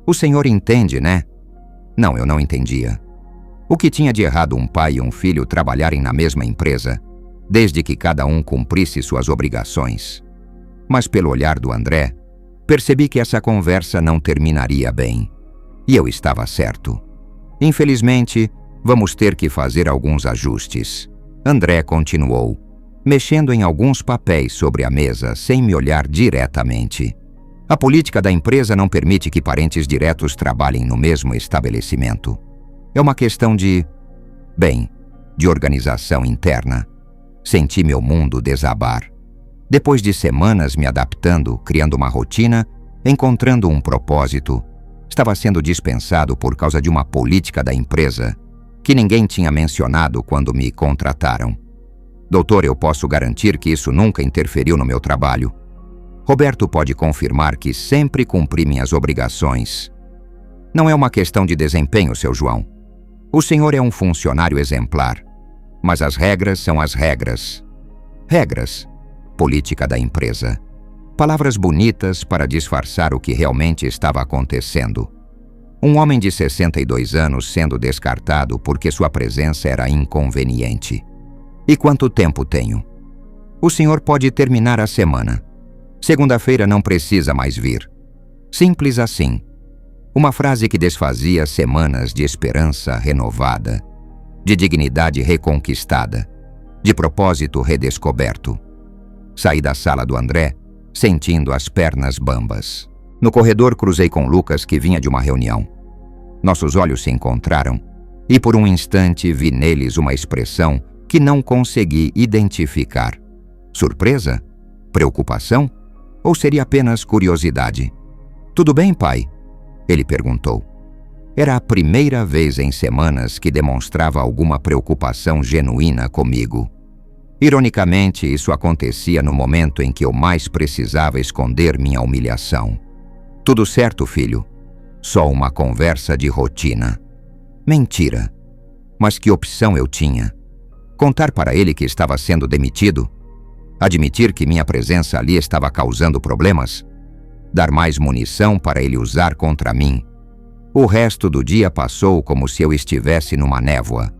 O senhor entende, né? Não, eu não entendia. O que tinha de errado um pai e um filho trabalharem na mesma empresa, desde que cada um cumprisse suas obrigações? Mas pelo olhar do André, percebi que essa conversa não terminaria bem. E eu estava certo. Infelizmente, vamos ter que fazer alguns ajustes. André continuou, mexendo em alguns papéis sobre a mesa sem me olhar diretamente. A política da empresa não permite que parentes diretos trabalhem no mesmo estabelecimento. É uma questão de organização interna. Senti meu mundo desabar. Depois de semanas me adaptando, criando uma rotina, encontrando um propósito, estava sendo dispensado por causa de uma política da empresa que ninguém tinha mencionado quando me contrataram. Doutor, eu posso garantir que isso nunca interferiu no meu trabalho. Roberto pode confirmar que sempre cumpri minhas obrigações. Não é uma questão de desempenho, seu João. O senhor é um funcionário exemplar, mas as regras são as regras. Regras. Política da empresa. Palavras bonitas para disfarçar o que realmente estava acontecendo. Um homem de 62 anos sendo descartado porque sua presença era inconveniente. E quanto tempo tenho? O senhor pode terminar a semana. Segunda-feira não precisa mais vir. Simples assim. Uma frase que desfazia semanas de esperança renovada, de dignidade reconquistada, de propósito redescoberto. Saí da sala do André, sentindo as pernas bambas. No corredor cruzei com Lucas, que vinha de uma reunião. Nossos olhos se encontraram e por um instante vi neles uma expressão que não consegui identificar. Surpresa? Preocupação? Ou seria apenas curiosidade? "Tudo bem, pai?" ele perguntou. Era a primeira vez em semanas que demonstrava alguma preocupação genuína comigo. Ironicamente, isso acontecia no momento em que eu mais precisava esconder minha humilhação. "Tudo certo, filho. Só uma conversa de rotina." Mentira. Mas que opção eu tinha? Contar para ele que estava sendo demitido? Admitir que minha presença ali estava causando problemas? Dar mais munição para ele usar contra mim? O resto do dia passou como se eu estivesse numa névoa.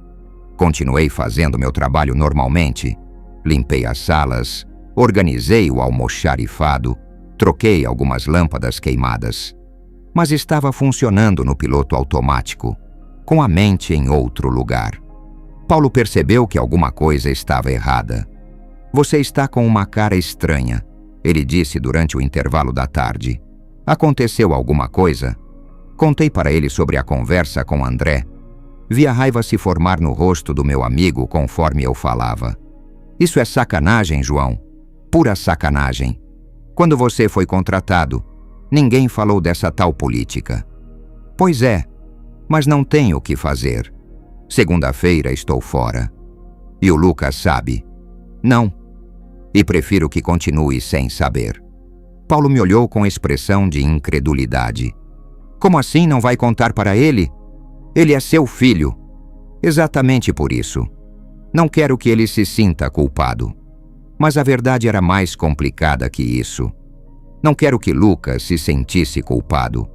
Continuei fazendo meu trabalho normalmente. Limpei as salas, organizei o almoxarifado, troquei algumas lâmpadas queimadas. Mas estava funcionando no piloto automático, com a mente em outro lugar. Paulo percebeu que alguma coisa estava errada. "Você está com uma cara estranha", ele disse durante o intervalo da tarde. "Aconteceu alguma coisa?" Contei para ele sobre a conversa com André. Vi a raiva se formar no rosto do meu amigo conforme eu falava. "Isso é sacanagem, João. Pura sacanagem. Quando você foi contratado, ninguém falou dessa tal política." "Pois é, mas não tenho o que fazer. Segunda-feira estou fora. E o Lucas sabe?" "Não. E prefiro que continue sem saber." Paulo me olhou com expressão de incredulidade. "Como assim não vai contar para ele? Ele é seu filho." "Exatamente por isso. Não quero que ele se sinta culpado. Mas a verdade era mais complicada que isso. Não quero que Lucas se sentisse culpado,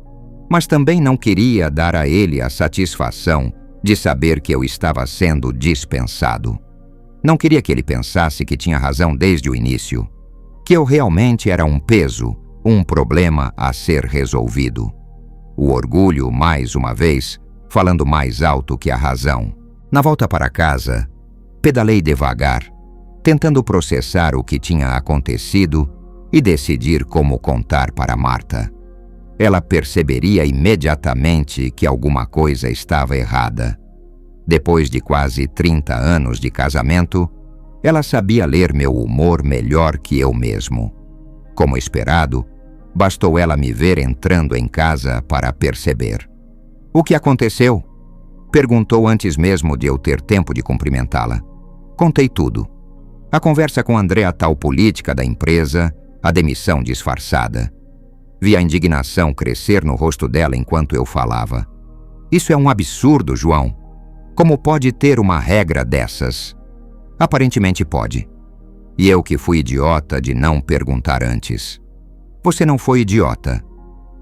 mas também não queria dar a ele a satisfação de saber que eu estava sendo dispensado. Não queria que ele pensasse que tinha razão desde o início, que eu realmente era um peso, um problema a ser resolvido. O orgulho, mais uma vez, falando mais alto que a razão. Na volta para casa, pedalei devagar, tentando processar o que tinha acontecido e decidir como contar para Marta. Ela perceberia imediatamente que alguma coisa estava errada. Depois de quase 30 anos de casamento, ela sabia ler meu humor melhor que eu mesmo. Como esperado, bastou ela me ver entrando em casa para perceber. "O que aconteceu?" perguntou antes mesmo de eu ter tempo de cumprimentá-la. Contei tudo. A conversa com André, a tal política da empresa, a demissão disfarçada. Vi a indignação crescer no rosto dela enquanto eu falava. Isso é um absurdo, João. Como pode ter uma regra dessas? Aparentemente pode. E eu que fui idiota de não perguntar antes. Você não foi idiota.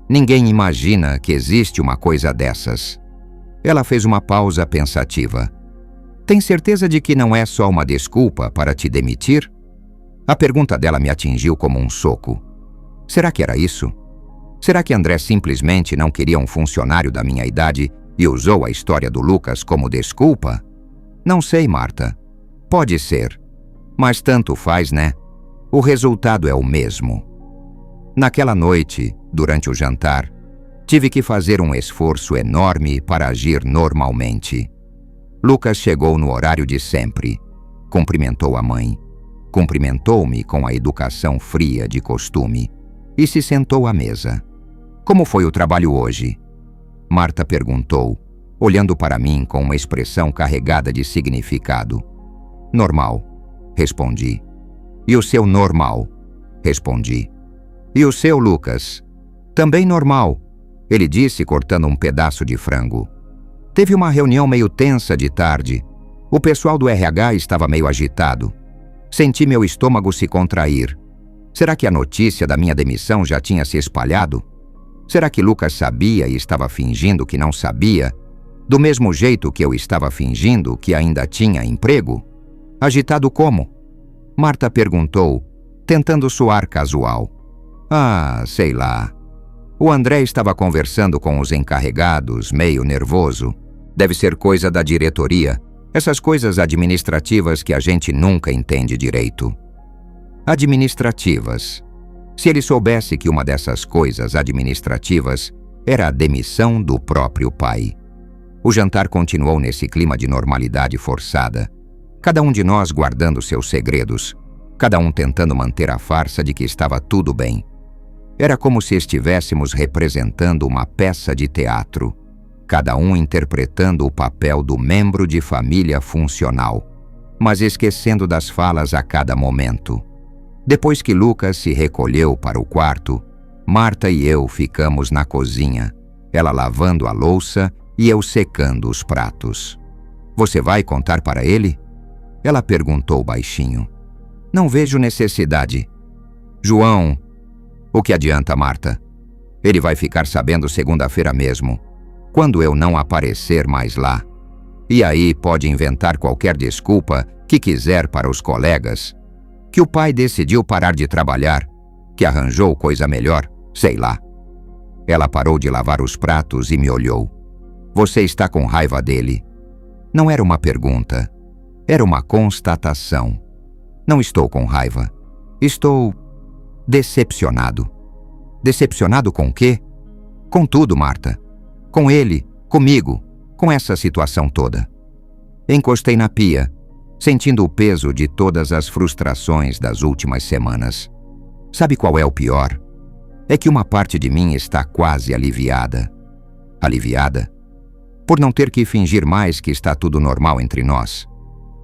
Ninguém imagina que existe uma coisa dessas. Ela fez uma pausa pensativa. Tem certeza de que não é só uma desculpa para te demitir? A pergunta dela me atingiu como um soco. Será que era isso? Será que André simplesmente não queria um funcionário da minha idade e usou a história do Lucas como desculpa? Não sei, Marta. Pode ser. Mas tanto faz, né? O resultado é o mesmo. Naquela noite, durante o jantar, tive que fazer um esforço enorme para agir normalmente. Lucas chegou no horário de sempre. Cumprimentou a mãe. Cumprimentou-me com a educação fria de costume e se sentou à mesa. Como foi o trabalho hoje? Marta perguntou, olhando para mim com uma expressão carregada de significado. Normal, respondi. E o seu normal? Respondi. E o seu, Lucas? Também normal, ele disse cortando um pedaço de frango. Teve uma reunião meio tensa de tarde. O pessoal do RH estava meio agitado. Senti meu estômago se contrair. Será que a notícia da minha demissão já tinha se espalhado? Será que Lucas sabia e estava fingindo que não sabia, do mesmo jeito que eu estava fingindo que ainda tinha emprego? Agitado como? Marta perguntou, tentando soar casual. Ah, sei lá. O André estava conversando com os encarregados, meio nervoso. Deve ser coisa da diretoria. Essas coisas administrativas que a gente nunca entende direito. Administrativas. Se ele soubesse que uma dessas coisas administrativas era a demissão do próprio pai. O jantar continuou nesse clima de normalidade forçada. Cada um de nós guardando seus segredos. Cada um tentando manter a farsa de que estava tudo bem. Era como se estivéssemos representando uma peça de teatro. Cada um interpretando o papel do membro de família funcional, mas esquecendo das falas a cada momento. Depois que Lucas se recolheu para o quarto, Marta e eu ficamos na cozinha, ela lavando a louça e eu secando os pratos. Você vai contar para ele? Ela perguntou baixinho. Não vejo necessidade. João, o que adianta, Marta? Ele vai ficar sabendo segunda-feira mesmo, quando eu não aparecer mais lá. E aí pode inventar qualquer desculpa que quiser para os colegas. Que o pai decidiu parar de trabalhar, que arranjou coisa melhor, sei lá. Ela parou de lavar os pratos e me olhou. Você está com raiva dele? Não era uma pergunta, era uma constatação. Não estou com raiva. Estou decepcionado. Decepcionado com o quê? Com tudo, Marta. Com ele, comigo, com essa situação toda. Encostei na pia, sentindo o peso de todas as frustrações das últimas semanas. Sabe qual é o pior? É que uma parte de mim está quase aliviada. Aliviada? Por não ter que fingir mais que está tudo normal entre nós.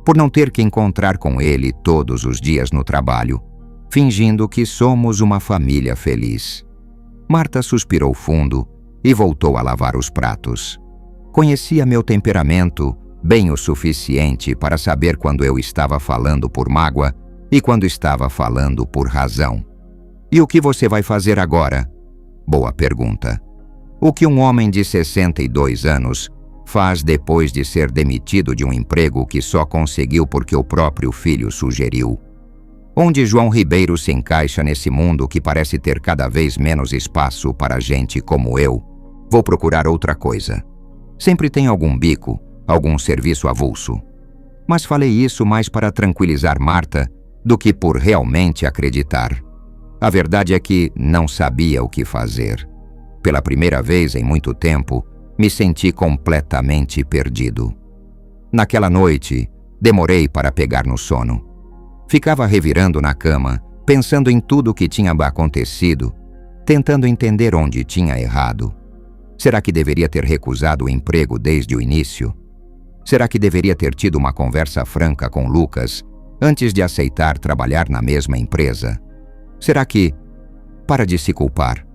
Por não ter que encontrar com ele todos os dias no trabalho, fingindo que somos uma família feliz. Marta suspirou fundo e voltou a lavar os pratos. Conhecia meu temperamento bem o suficiente para saber quando eu estava falando por mágoa e quando estava falando por razão. E o que você vai fazer agora? Boa pergunta. O que um homem de 62 anos faz depois de ser demitido de um emprego que só conseguiu porque o próprio filho sugeriu? Onde João Ribeiro se encaixa nesse mundo que parece ter cada vez menos espaço para gente como eu? Vou procurar outra coisa. Sempre tem algum bico, algum serviço avulso. Mas falei isso mais para tranquilizar Marta do que por realmente acreditar. A verdade é que não sabia o que fazer. Pela primeira vez em muito tempo, me senti completamente perdido. Naquela noite, demorei para pegar no sono. Ficava revirando na cama, pensando em tudo o que tinha acontecido, tentando entender onde tinha errado. Será que deveria ter recusado o emprego desde o início? Será que deveria ter tido uma conversa franca com Lucas antes de aceitar trabalhar na mesma empresa? Será que... Para de se culpar.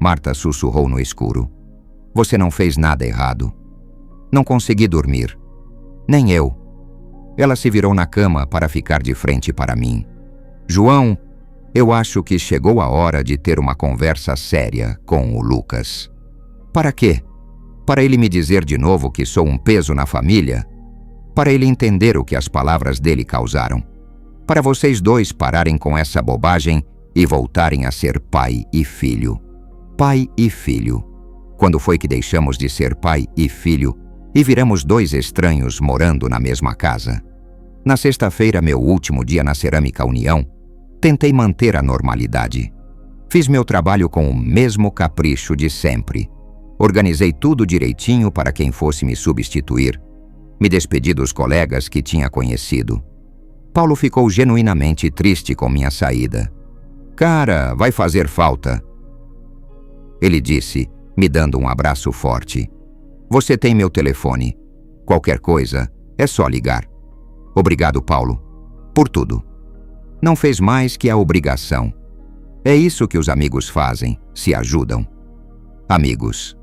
Marta sussurrou no escuro. Você não fez nada errado. Não consegui dormir. Nem eu. Ela se virou na cama para ficar de frente para mim. João, eu acho que chegou a hora de ter uma conversa séria com o Lucas. Para quê? Para ele me dizer de novo que sou um peso na família? Para ele entender o que as palavras dele causaram? Para vocês dois pararem com essa bobagem e voltarem a ser pai e filho? Pai e filho. Quando foi que deixamos de ser pai e filho e viramos dois estranhos morando na mesma casa? Na sexta-feira, meu último dia na Cerâmica União, tentei manter a normalidade. Fiz meu trabalho com o mesmo capricho de sempre. Organizei tudo direitinho para quem fosse me substituir. Me despedi dos colegas que tinha conhecido. Paulo ficou genuinamente triste com minha saída. Cara, vai fazer falta. Ele disse, me dando um abraço forte. Você tem meu telefone. Qualquer coisa, é só ligar. Obrigado, Paulo, por tudo. Não fez mais que a obrigação. É isso que os amigos fazem, se ajudam. Amigos.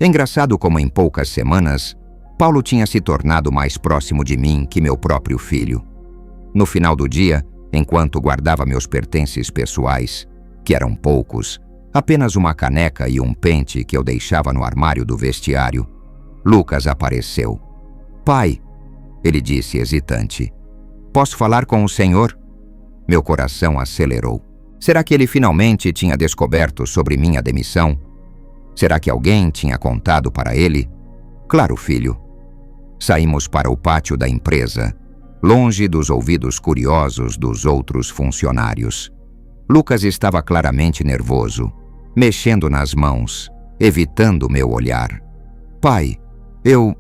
Engraçado como em poucas semanas, Paulo tinha se tornado mais próximo de mim que meu próprio filho. No final do dia, enquanto guardava meus pertences pessoais, que eram poucos, apenas uma caneca e um pente que eu deixava no armário do vestiário, Lucas apareceu. Pai, ele disse hesitante, posso falar com o senhor? Meu coração acelerou. Será que ele finalmente tinha descoberto sobre minha demissão? Será que alguém tinha contado para ele? Claro, filho. Saímos para o pátio da empresa, longe dos ouvidos curiosos dos outros funcionários. Lucas estava claramente nervoso, mexendo nas mãos, evitando meu olhar. Pai, eu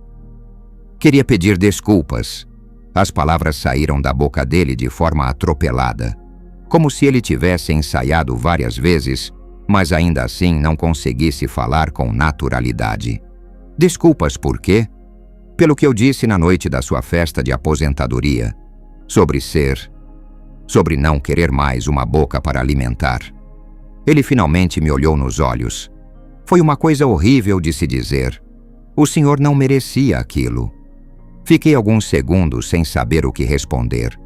queria pedir desculpas. As palavras saíram da boca dele de forma atropelada, como se ele tivesse ensaiado várias vezes, mas ainda assim não conseguisse falar com naturalidade. Desculpas por quê? Pelo que eu disse na noite da sua festa de aposentadoria, sobre não querer mais uma boca para alimentar. Ele finalmente me olhou nos olhos. Foi uma coisa horrível de se dizer. O senhor não merecia aquilo. Fiquei alguns segundos sem saber o que responder.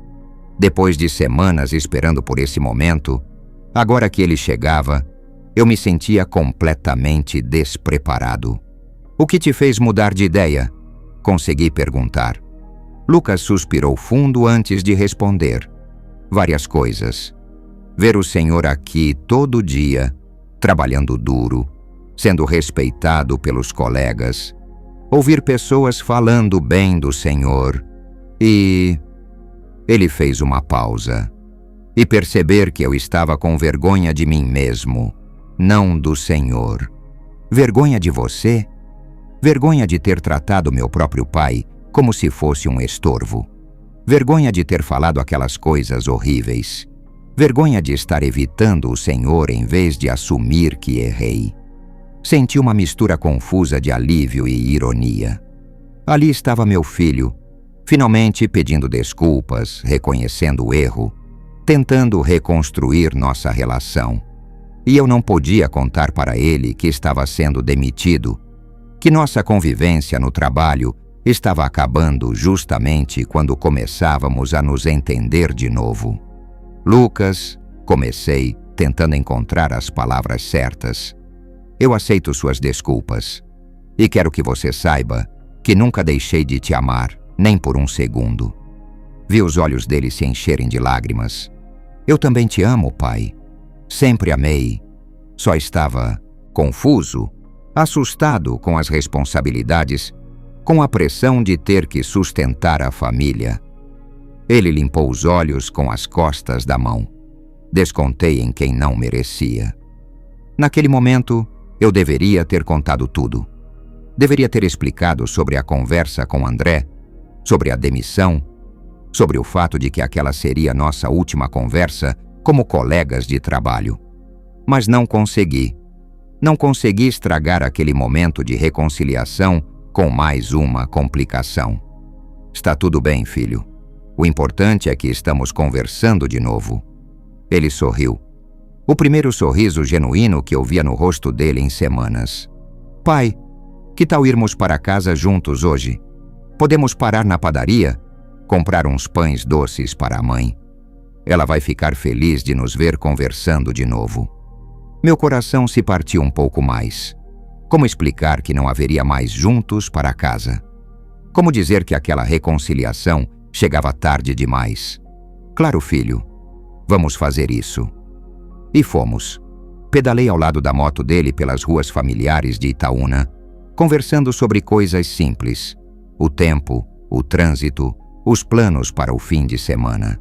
Depois de semanas esperando por esse momento, agora que ele chegava, eu me sentia completamente despreparado. O que te fez mudar de ideia? Consegui perguntar. Lucas suspirou fundo antes de responder. Várias coisas. Ver o senhor aqui todo dia, trabalhando duro, sendo respeitado pelos colegas, ouvir pessoas falando bem do senhor e... Ele fez uma pausa. E perceber que eu estava com vergonha de mim mesmo, não do senhor. Vergonha de você? Vergonha de ter tratado meu próprio pai como se fosse um estorvo. Vergonha de ter falado aquelas coisas horríveis. Vergonha de estar evitando o senhor em vez de assumir que errei. Senti uma mistura confusa de alívio e ironia. Ali estava meu filho, finalmente pedindo desculpas, reconhecendo o erro, tentando reconstruir nossa relação. E eu não podia contar para ele que estava sendo demitido, que nossa convivência no trabalho estava acabando justamente quando começávamos a nos entender de novo. Lucas, comecei, tentando encontrar as palavras certas. Eu aceito suas desculpas. E quero que você saiba que nunca deixei de te amar, nem por um segundo. Vi os olhos dele se encherem de lágrimas. Eu também te amo, pai. Sempre amei. Só estava confuso, assustado com as responsabilidades, com a pressão de ter que sustentar a família. Ele limpou os olhos com as costas da mão. Descontei em quem não merecia. Naquele momento, eu deveria ter contado tudo. Deveria ter explicado sobre a conversa com André, sobre a demissão, sobre o fato de que aquela seria nossa última conversa como colegas de trabalho. Mas não consegui. Não consegui estragar aquele momento de reconciliação com mais uma complicação. Está tudo bem, filho. O importante é que estamos conversando de novo. Ele sorriu. O primeiro sorriso genuíno que eu via no rosto dele em semanas. Pai, Que tal irmos para casa juntos hoje? Podemos parar na padaria? Comprar uns pães doces para a mãe. Ela vai ficar feliz de nos ver conversando de novo. Meu coração se partiu um pouco mais. Como explicar que não haveria mais juntos para casa? Como dizer que aquela reconciliação chegava tarde demais? Claro, filho, vamos fazer isso. E fomos. Pedalei ao lado da moto dele pelas ruas familiares de Itaúna, conversando sobre coisas simples: o tempo, o trânsito, os planos para o fim de semana.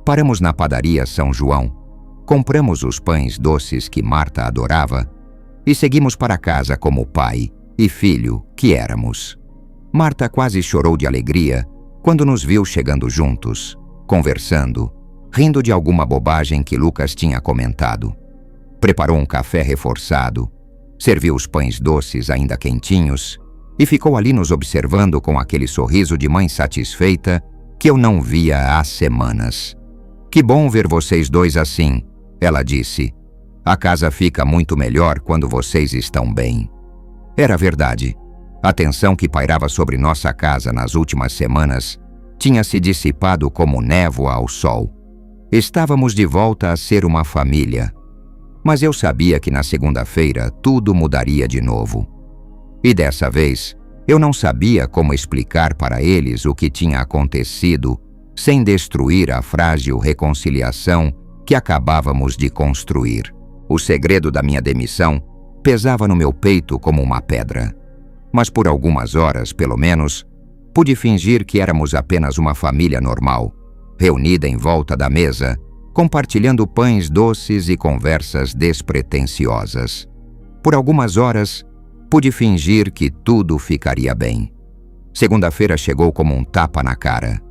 Paramos na padaria São João, compramos os pães doces que Marta adorava e seguimos para casa como pai e filho que éramos. Marta quase chorou de alegria quando nos viu chegando juntos, conversando, rindo de alguma bobagem que Lucas tinha comentado. Preparou um café reforçado, serviu os pães doces ainda quentinhos e ficou ali nos observando com aquele sorriso de mãe satisfeita que eu não via há semanas. Que bom ver vocês dois assim, ela disse. A casa fica muito melhor quando vocês estão bem. Era verdade. A tensão que pairava sobre nossa casa nas últimas semanas tinha se dissipado como névoa ao sol. Estávamos de volta a ser uma família. Mas eu sabia que na segunda-feira tudo mudaria de novo. E dessa vez, eu não sabia como explicar para eles o que tinha acontecido sem destruir a frágil reconciliação que acabávamos de construir. O segredo da minha demissão pesava no meu peito como uma pedra. Mas por algumas horas, pelo menos, pude fingir que éramos apenas uma família normal, reunida em volta da mesa, compartilhando pães doces e conversas despretensiosas. Por algumas horas, pude fingir que tudo ficaria bem. Segunda-feira chegou como um tapa na cara.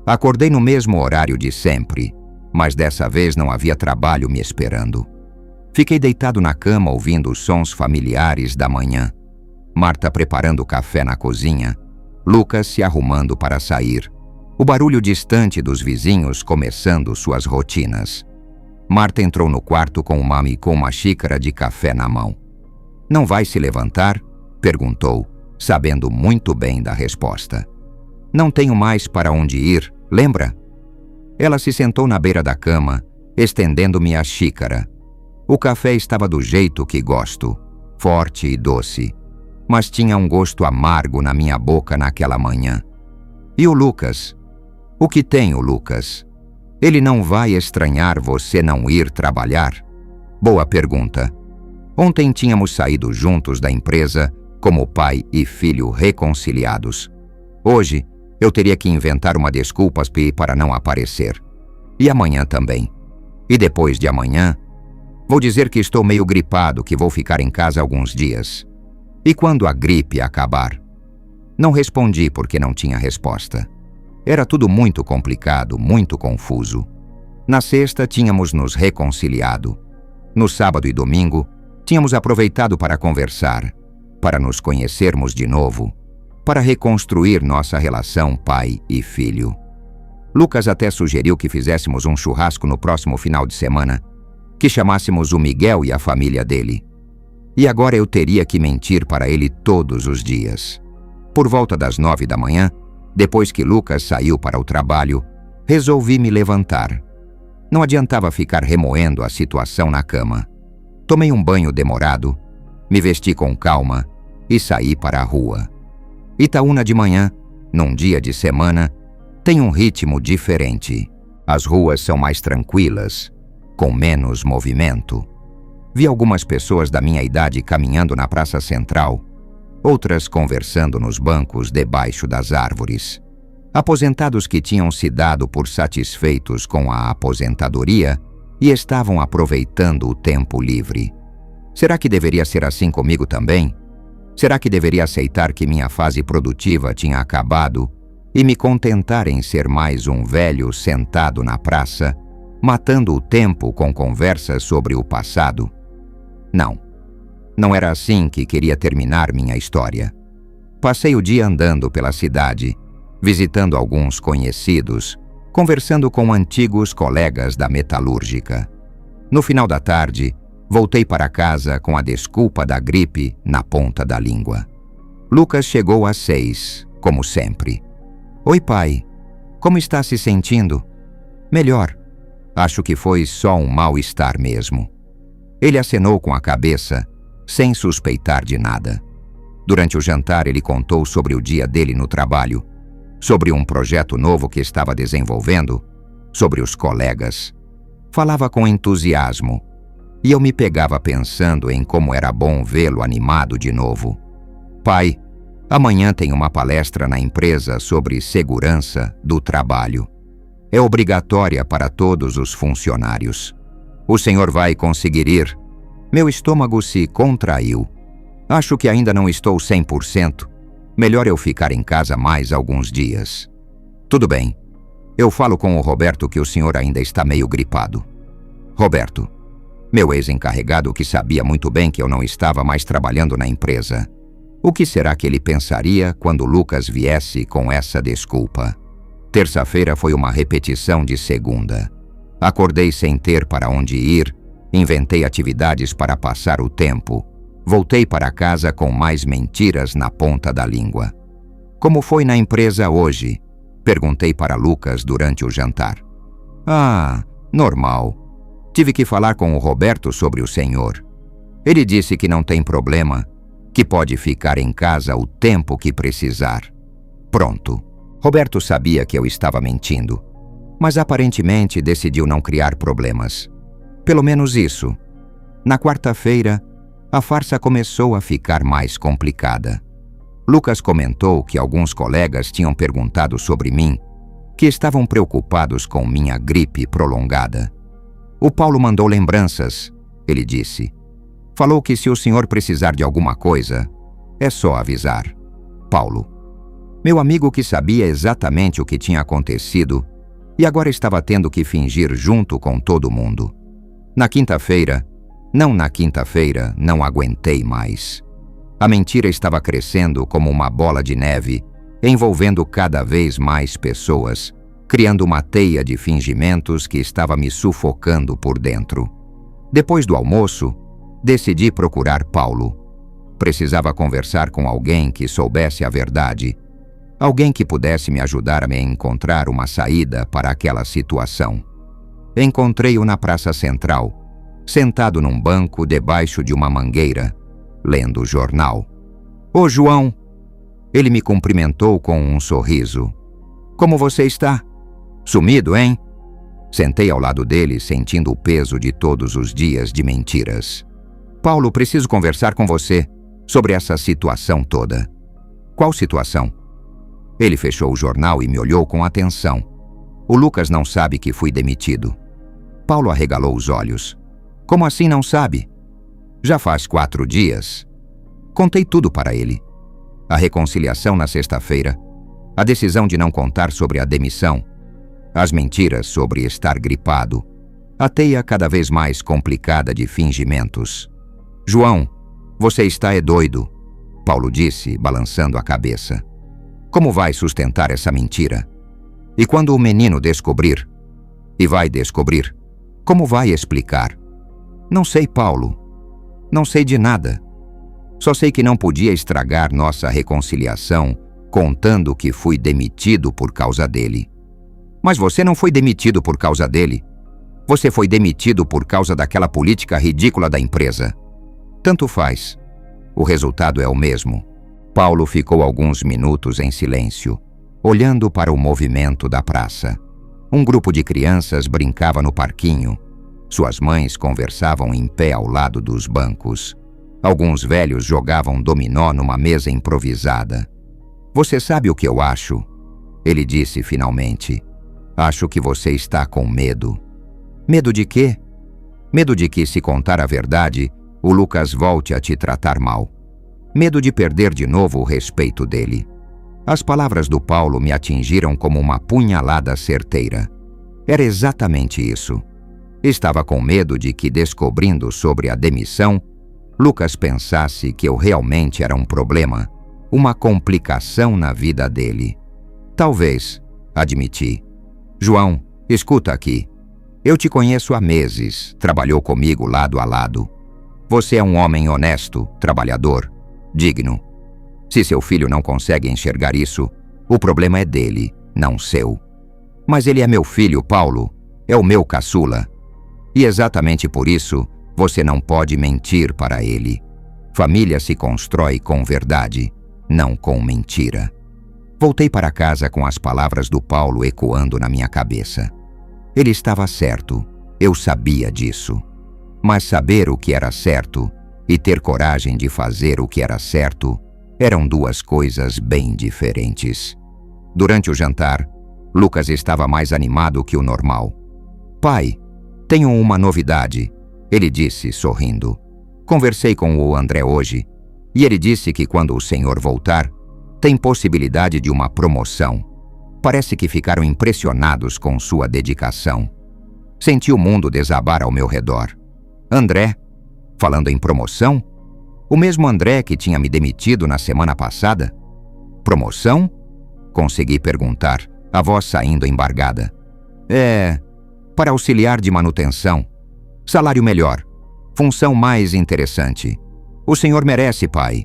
Acordei no mesmo horário de sempre, mas dessa vez não havia trabalho me esperando. Fiquei deitado na cama ouvindo os sons familiares da manhã. Marta preparando o café na cozinha, Lucas se arrumando para sair. O barulho distante dos vizinhos começando suas rotinas. Marta entrou no quarto com uma xícara de café na mão. "Não vai se levantar?" perguntou, sabendo muito bem da resposta. "Não tenho mais para onde ir, lembra?" Ela se sentou na beira da cama, estendendo-me a xícara. O café estava do jeito que gosto, forte e doce, mas tinha um gosto amargo na minha boca naquela manhã. "E o Lucas? O que tem o Lucas? Ele não vai estranhar você não ir trabalhar?" Boa pergunta. Ontem tínhamos saído juntos da empresa como pai e filho reconciliados. Hoje, eu teria que inventar uma desculpa para não aparecer. E amanhã também. E depois de amanhã, vou dizer que estou meio gripado, que vou ficar em casa alguns dias. E quando a gripe acabar? Não respondi porque não tinha resposta. Era tudo muito complicado, muito confuso. Na sexta, tínhamos nos reconciliado. No sábado e domingo, tínhamos aproveitado para conversar, para nos conhecermos de novo, para reconstruir nossa relação pai e filho. Lucas até sugeriu que fizéssemos um churrasco no próximo final de semana, que chamássemos o Miguel e a família dele. E agora eu teria que mentir para ele todos os dias. Por volta das 9 da manhã, depois que Lucas saiu para o trabalho, resolvi me levantar. Não adiantava ficar remoendo a situação na cama. Tomei um banho demorado, me vesti com calma e saí para a rua. Itaúna de manhã, num dia de semana, tem um ritmo diferente. As ruas são mais tranquilas, com menos movimento. Vi algumas pessoas da minha idade caminhando na praça central, outras conversando nos bancos debaixo das árvores. Aposentados que tinham se dado por satisfeitos com a aposentadoria e estavam aproveitando o tempo livre. Será que deveria ser assim comigo também? Será que deveria aceitar que minha fase produtiva tinha acabado e me contentar em ser mais um velho sentado na praça, matando o tempo com conversas sobre o passado? Não. Não era assim que queria terminar minha história. Passei o dia andando pela cidade, visitando alguns conhecidos, conversando com antigos colegas da metalúrgica. No final da tarde, voltei para casa com a desculpa da gripe na ponta da língua. Lucas chegou às 6, como sempre. Oi, pai. Como está se sentindo? Melhor. Acho que foi só um mal-estar mesmo. Ele acenou com a cabeça, sem suspeitar de nada. Durante o jantar, ele contou sobre o dia dele no trabalho, sobre um projeto novo que estava desenvolvendo, sobre os colegas. Falava com entusiasmo, e eu me pegava pensando em como era bom vê-lo animado de novo. Pai, amanhã tem uma palestra na empresa sobre segurança do trabalho. É obrigatória para todos os funcionários. O senhor vai conseguir ir? Meu estômago se contraiu. Acho que ainda não estou 100%. Melhor eu ficar em casa mais alguns dias. Tudo bem. Eu falo com o Roberto que o senhor ainda está meio gripado. Roberto, meu ex-encarregado que sabia muito bem que eu não estava mais trabalhando na empresa. O que será que ele pensaria quando Lucas viesse com essa desculpa? Terça-feira foi uma repetição de segunda. Acordei sem ter para onde ir, inventei atividades para passar o tempo. Voltei para casa com mais mentiras na ponta da língua. Como foi na empresa hoje? Perguntei para Lucas durante o jantar. Ah, normal. Tive que falar com o Roberto sobre o senhor. Ele disse que não tem problema, que pode ficar em casa o tempo que precisar. Pronto. Roberto sabia que eu estava mentindo, mas aparentemente decidiu não criar problemas. Pelo menos isso. Na quarta-feira, a farsa começou a ficar mais complicada. Lucas comentou que alguns colegas tinham perguntado sobre mim, que estavam preocupados com minha gripe prolongada. O Paulo mandou lembranças, ele disse. Falou que se o senhor precisar de alguma coisa, é só avisar. Paulo. Meu amigo que sabia exatamente o que tinha acontecido e agora estava tendo que fingir junto com todo mundo. Na quinta-feira, não aguentei mais. A mentira estava crescendo como uma bola de neve, envolvendo cada vez mais pessoas, criando uma teia de fingimentos que estava me sufocando por dentro. Depois do almoço, decidi procurar Paulo. Precisava conversar com alguém que soubesse a verdade, alguém que pudesse me ajudar a me encontrar uma saída para aquela situação. Encontrei-o na Praça Central, sentado num banco debaixo de uma mangueira, lendo o jornal. Ô João! Ele me cumprimentou com um sorriso. Como você está? Sumido, hein? Sentei ao lado dele, sentindo o peso de todos os dias de mentiras. Paulo, preciso conversar com você sobre essa situação toda. Qual situação? Ele fechou o jornal e me olhou com atenção. O Lucas não sabe que fui demitido. Paulo arregalou os olhos. Como assim não sabe? Já faz 4 dias. Contei tudo para ele. A reconciliação na sexta-feira, a decisão de não contar sobre a demissão, as mentiras sobre estar gripado, a teia cada vez mais complicada de fingimentos. João, você está doido, Paulo disse, balançando a cabeça. Como vai sustentar essa mentira? E quando o menino descobrir? E vai descobrir? Como vai explicar? Não sei, Paulo. Não sei de nada. Só sei que não podia estragar nossa reconciliação contando que fui demitido por causa dele. Mas você não foi demitido por causa dele. Você foi demitido por causa daquela política ridícula da empresa. Tanto faz. O resultado é o mesmo. Paulo ficou alguns minutos em silêncio, olhando para o movimento da praça. Um grupo de crianças brincava no parquinho. Suas mães conversavam em pé ao lado dos bancos. Alguns velhos jogavam dominó numa mesa improvisada. Você sabe o que eu acho? Ele disse finalmente. Acho que você está com medo. Medo de quê? Medo de que, se contar a verdade, o Lucas volte a te tratar mal. Medo de perder de novo o respeito dele. As palavras do Paulo me atingiram como uma punhalada certeira. Era exatamente isso. Estava com medo de que, descobrindo sobre a demissão, Lucas pensasse que eu realmente era um problema, uma complicação na vida dele. Talvez, admiti. João, escuta aqui. Eu te conheço há meses, trabalhou comigo lado a lado. Você é um homem honesto, trabalhador, digno. Se seu filho não consegue enxergar isso, o problema é dele, não seu. Mas ele é meu filho, Paulo. É o meu caçula. E exatamente por isso, você não pode mentir para ele. Família se constrói com verdade, não com mentira. Voltei para casa com as palavras do Paulo ecoando na minha cabeça. Ele estava certo, eu sabia disso. Mas saber o que era certo e ter coragem de fazer o que era certo eram duas coisas bem diferentes. Durante o jantar, Lucas estava mais animado que o normal. Pai, tenho uma novidade, ele disse sorrindo. Conversei com o André hoje e ele disse que quando o senhor voltar, tem possibilidade de uma promoção. Parece que ficaram impressionados com sua dedicação. Senti o mundo desabar ao meu redor. André? Falando em promoção? O mesmo André que tinha me demitido na semana passada? Promoção? Consegui perguntar, a voz saindo embargada. Para auxiliar de manutenção. Salário melhor. Função mais interessante. O senhor merece, pai.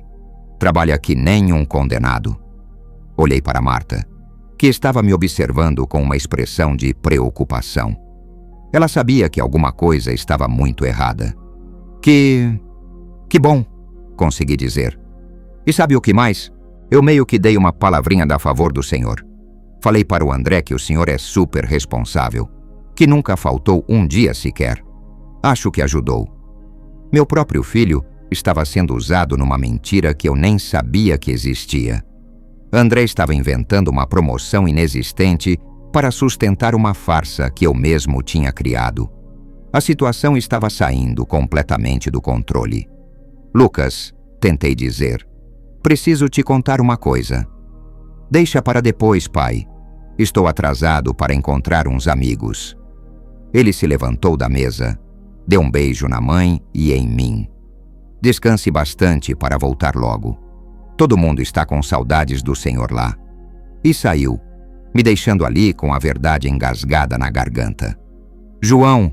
Trabalha que nem um condenado. Olhei para Marta, que estava me observando com uma expressão de preocupação. Ela sabia que alguma coisa estava muito errada. Que bom, consegui dizer. E sabe o que mais? Eu meio que dei uma palavrinha a favor do senhor. Falei para o André que o senhor é super responsável, que nunca faltou um dia sequer. Acho que ajudou. Meu próprio filho estava sendo usado numa mentira que eu nem sabia que existia. André estava inventando uma promoção inexistente para sustentar uma farsa que eu mesmo tinha criado. A situação estava saindo completamente do controle. Lucas, tentei dizer, preciso te contar uma coisa. Deixa para depois, pai. Estou atrasado para encontrar uns amigos. Ele se levantou da mesa, deu um beijo na mãe e em mim. Descanse bastante para voltar logo. Todo mundo está com saudades do senhor lá. E saiu, me deixando ali com a verdade engasgada na garganta. João,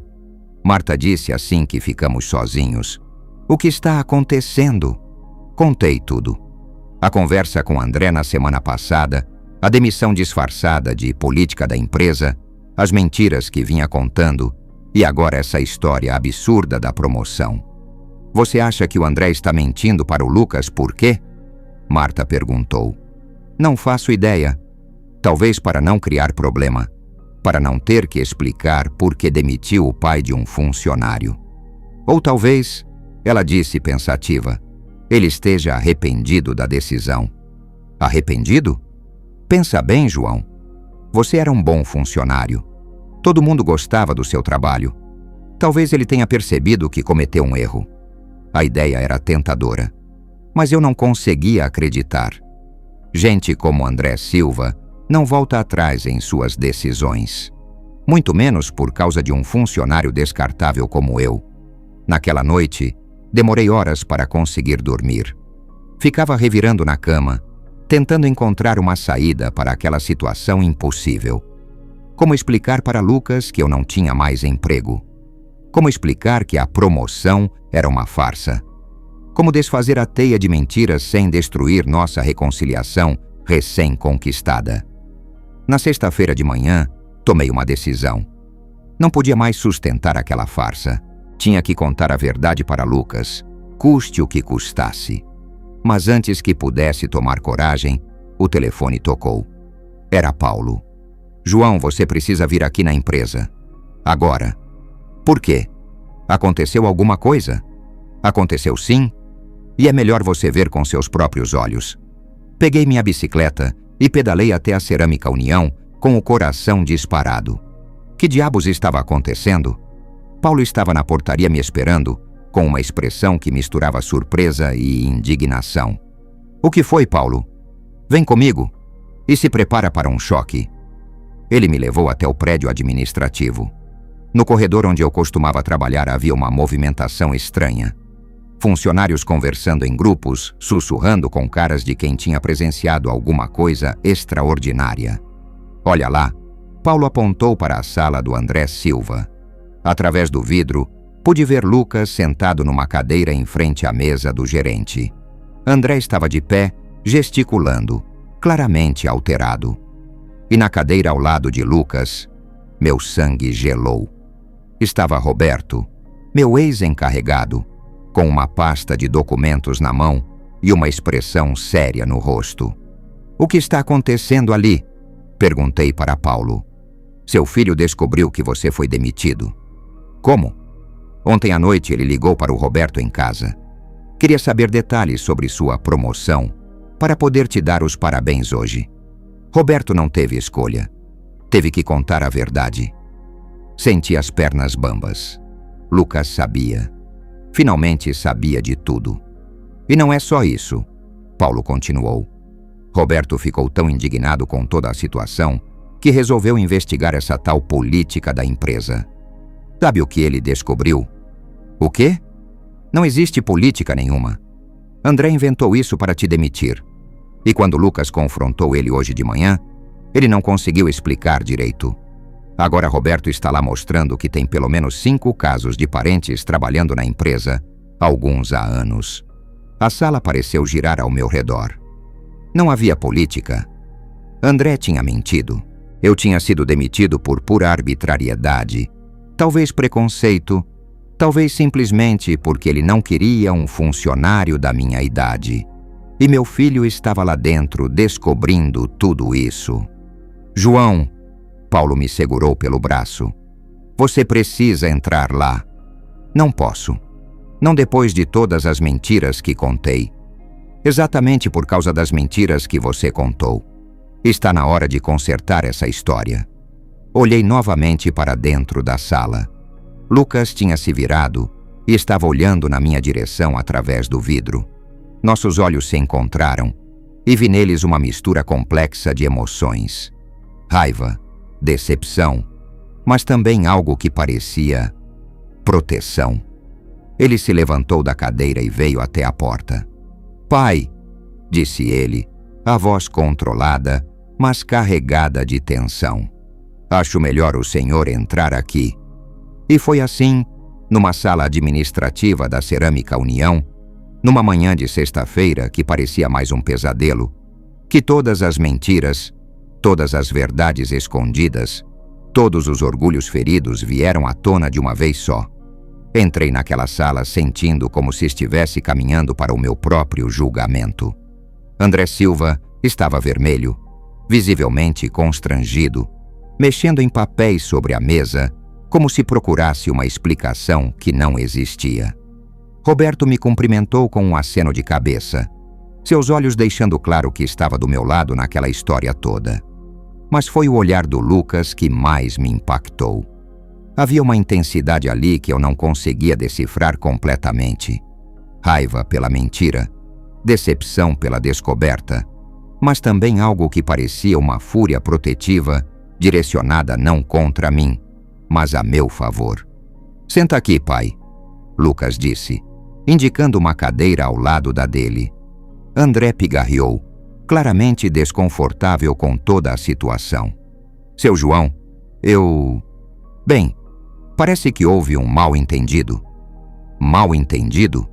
Marta disse assim que ficamos sozinhos. O que está acontecendo? Contei tudo. A conversa com André na semana passada, a demissão disfarçada de política da empresa, as mentiras que vinha contando e agora essa história absurda da promoção. Você acha que o André está mentindo para o Lucas por quê? Marta perguntou. Não faço ideia. Talvez para não criar problema, para não ter que explicar por que demitiu o pai de um funcionário. Ou talvez, ela disse pensativa, ele esteja arrependido da decisão. Arrependido? Pensa bem, João. Você era um bom funcionário. Todo mundo gostava do seu trabalho. Talvez ele tenha percebido que cometeu um erro. A ideia era tentadora, mas eu não conseguia acreditar. Gente como André Silva não volta atrás em suas decisões. Muito menos por causa de um funcionário descartável como eu. Naquela noite, demorei horas para conseguir dormir. Ficava revirando na cama, tentando encontrar uma saída para aquela situação impossível. Como explicar para Lucas que eu não tinha mais emprego? Como explicar que a promoção era uma farsa? Como desfazer a teia de mentiras sem destruir nossa reconciliação recém-conquistada? Na sexta-feira de manhã, tomei uma decisão. Não podia mais sustentar aquela farsa. Tinha que contar a verdade para Lucas, custe o que custasse. Mas antes que pudesse tomar coragem, o telefone tocou. Era Paulo. João, você precisa vir aqui na empresa. Agora. Por quê? Aconteceu alguma coisa? Aconteceu sim, e é melhor você ver com seus próprios olhos. Peguei minha bicicleta e pedalei até a Cerâmica União com o coração disparado. Que diabos estava acontecendo? Paulo estava na portaria me esperando, com uma expressão que misturava surpresa e indignação. O que foi, Paulo? Vem comigo e se prepara para um choque. Ele me levou até o prédio administrativo. No corredor onde eu costumava trabalhar havia uma movimentação estranha. Funcionários conversando em grupos, sussurrando com caras de quem tinha presenciado alguma coisa extraordinária. Olha lá, Paulo apontou para a sala do André Silva. Através do vidro, pude ver Lucas sentado numa cadeira em frente à mesa do gerente. André estava de pé, gesticulando, claramente alterado. E na cadeira ao lado de Lucas, meu sangue gelou. Estava Roberto, meu ex-encarregado, com uma pasta de documentos na mão e uma expressão séria no rosto. "O que está acontecendo ali?" perguntei para Paulo. "Seu filho descobriu que você foi demitido." "Como?" "Ontem à noite ele ligou para o Roberto em casa. Queria saber detalhes sobre sua promoção para poder te dar os parabéns hoje. Roberto não teve escolha. Teve que contar a verdade." Senti as pernas bambas. Lucas sabia. Finalmente sabia de tudo. "E não é só isso," Paulo continuou. "Roberto ficou tão indignado com toda a situação que resolveu investigar essa tal política da empresa. Sabe o que ele descobriu?" "O quê?" "Não existe política nenhuma. André inventou isso para te demitir. E quando Lucas confrontou ele hoje de manhã, ele não conseguiu explicar direito. Agora Roberto está lá mostrando que tem pelo menos 5 casos de parentes trabalhando na empresa, alguns há anos." A sala pareceu girar ao meu redor. Não havia política. André tinha mentido. Eu tinha sido demitido por pura arbitrariedade. Talvez preconceito, talvez simplesmente porque ele não queria um funcionário da minha idade. E meu filho estava lá dentro descobrindo tudo isso. "João", Paulo me segurou pelo braço, "você precisa entrar lá." "Não posso. Não depois de todas as mentiras que contei. Exatamente por causa das mentiras que você contou. Está na hora de consertar essa história." Olhei novamente para dentro da sala. Lucas tinha se virado e estava olhando na minha direção através do vidro. Nossos olhos se encontraram e vi neles uma mistura complexa de emoções. Raiva, decepção, mas também algo que parecia proteção. Ele se levantou da cadeira e veio até a porta. "Pai", disse ele, a voz controlada, mas carregada de tensão, "acho melhor o senhor entrar aqui." E foi assim, numa sala administrativa da Cerâmica União, numa manhã de sexta-feira que parecia mais um pesadelo, que todas as mentiras, todas as verdades escondidas, todos os orgulhos feridos vieram à tona de uma vez só. Entrei naquela sala sentindo como se estivesse caminhando para o meu próprio julgamento. André Silva estava vermelho, visivelmente constrangido, mexendo em papéis sobre a mesa, como se procurasse uma explicação que não existia. Roberto me cumprimentou com um aceno de cabeça, seus olhos deixando claro que estava do meu lado naquela história toda. Mas foi o olhar do Lucas que mais me impactou. Havia uma intensidade ali que eu não conseguia decifrar completamente. Raiva pela mentira, decepção pela descoberta, mas também algo que parecia uma fúria protetiva direcionada não contra mim, mas a meu favor. "Senta aqui, pai", Lucas disse, indicando uma cadeira ao lado da dele. André pigarreou, claramente desconfortável com toda a situação. "Seu João, Bem, parece que houve um mal-entendido." "Mal-entendido?"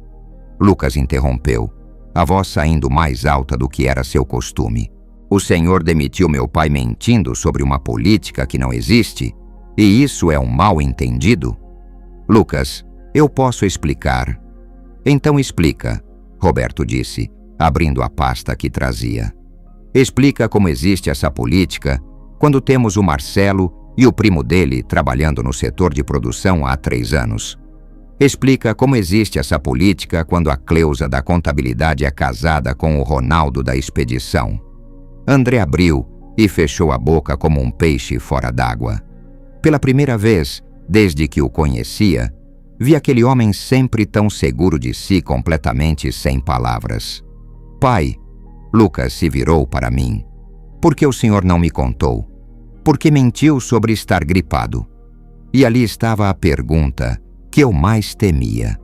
Lucas interrompeu, a voz saindo mais alta do que era seu costume. "O senhor demitiu meu pai mentindo sobre uma política que não existe? E isso é um mal-entendido?" "Lucas, eu posso explicar." "Então explica", Roberto disse, abrindo a pasta que trazia. "Explica como existe essa política quando temos o Marcelo e o primo dele trabalhando no setor de produção há 3 anos. Explica como existe essa política quando a Cleusa da contabilidade é casada com o Ronaldo da expedição." André abriu e fechou a boca como um peixe fora d'água. Pela primeira vez, desde que o conhecia, vi aquele homem sempre tão seguro de si, completamente sem palavras. "Pai", Lucas se virou para mim, "por que o senhor não me contou? Por que mentiu sobre estar gripado?" E ali estava a pergunta que eu mais temia.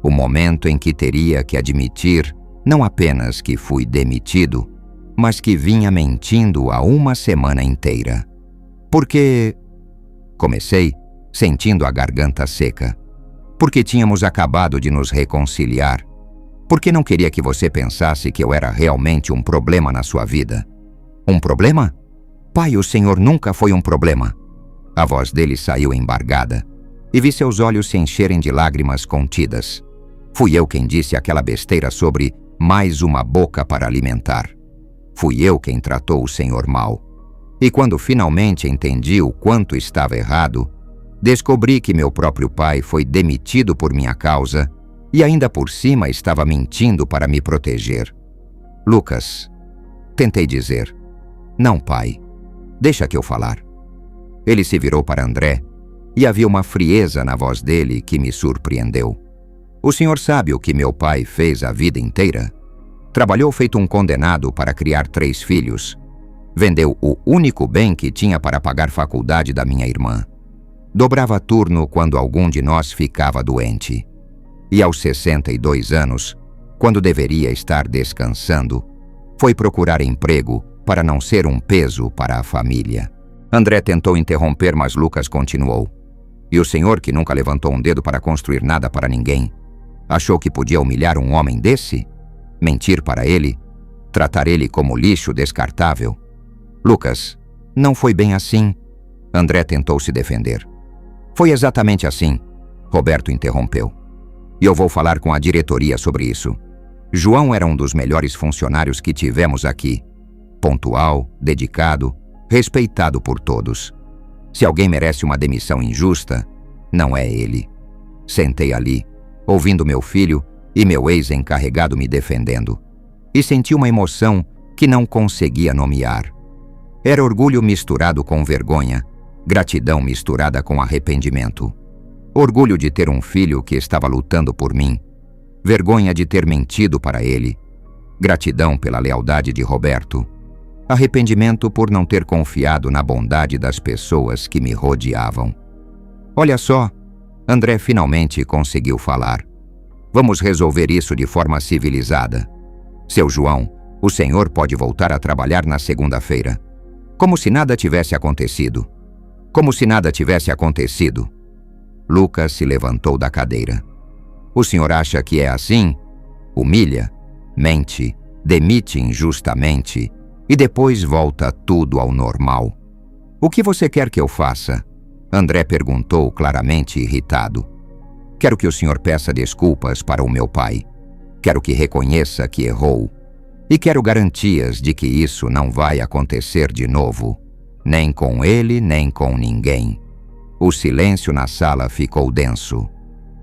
O momento em que teria que admitir não apenas que fui demitido, mas que vinha mentindo há uma semana inteira. "Porque..." comecei, sentindo a garganta seca. "Porque tínhamos acabado de nos reconciliar." Porque não queria que você pensasse que eu era realmente um problema na sua vida. Um problema? Pai, o senhor nunca foi um problema. A voz dele saiu embargada e vi seus olhos se encherem de lágrimas contidas. Fui eu quem disse aquela besteira sobre mais uma boca para alimentar. Fui eu quem tratou o senhor mal. E quando finalmente entendi o quanto estava errado, descobri que meu próprio pai foi demitido por minha causa e ainda por cima estava mentindo para me proteger. Lucas, tentei dizer. Não, pai. Deixa que eu falar. Ele se virou para André e havia uma frieza na voz dele que me surpreendeu. O senhor sabe o que meu pai fez a vida inteira? Trabalhou feito um condenado para criar 3 filhos. Vendeu o único bem que tinha para pagar faculdade da minha irmã. Dobrava turno quando algum de nós ficava doente. E aos 62 anos, quando deveria estar descansando, foi procurar emprego para não ser um peso para a família. André tentou interromper, mas Lucas continuou. E o senhor, que nunca levantou um dedo para construir nada para ninguém, achou que podia humilhar um homem desse? Mentir para ele? Tratar ele como lixo descartável? Lucas, não foi bem assim. André tentou se defender. Foi exatamente assim, Roberto interrompeu. E eu vou falar com a diretoria sobre isso. João era um dos melhores funcionários que tivemos aqui. Pontual, dedicado, respeitado por todos. Se alguém merece uma demissão injusta, não é ele. Sentei ali, ouvindo meu filho e meu ex-encarregado me defendendo, e senti uma emoção que não conseguia nomear. Era orgulho misturado com vergonha, gratidão misturada com arrependimento. Orgulho de ter um filho que estava lutando por mim, vergonha de ter mentido para ele, gratidão pela lealdade de Roberto, arrependimento por não ter confiado na bondade das pessoas que me rodeavam. Olha só, André finalmente conseguiu falar. Vamos resolver isso de forma civilizada. Seu João, o senhor pode voltar a trabalhar na segunda-feira. Como se nada tivesse acontecido. Como se nada tivesse acontecido. Lucas se levantou da cadeira. O senhor acha que é assim? Humilha, mente, demite injustamente e depois volta tudo ao normal. O que você quer que eu faça? André perguntou claramente irritado. Quero que o senhor peça desculpas para o meu pai. Quero que reconheça que errou. E quero garantias de que isso não vai acontecer de novo. Nem com ele, nem com ninguém. O silêncio na sala ficou denso.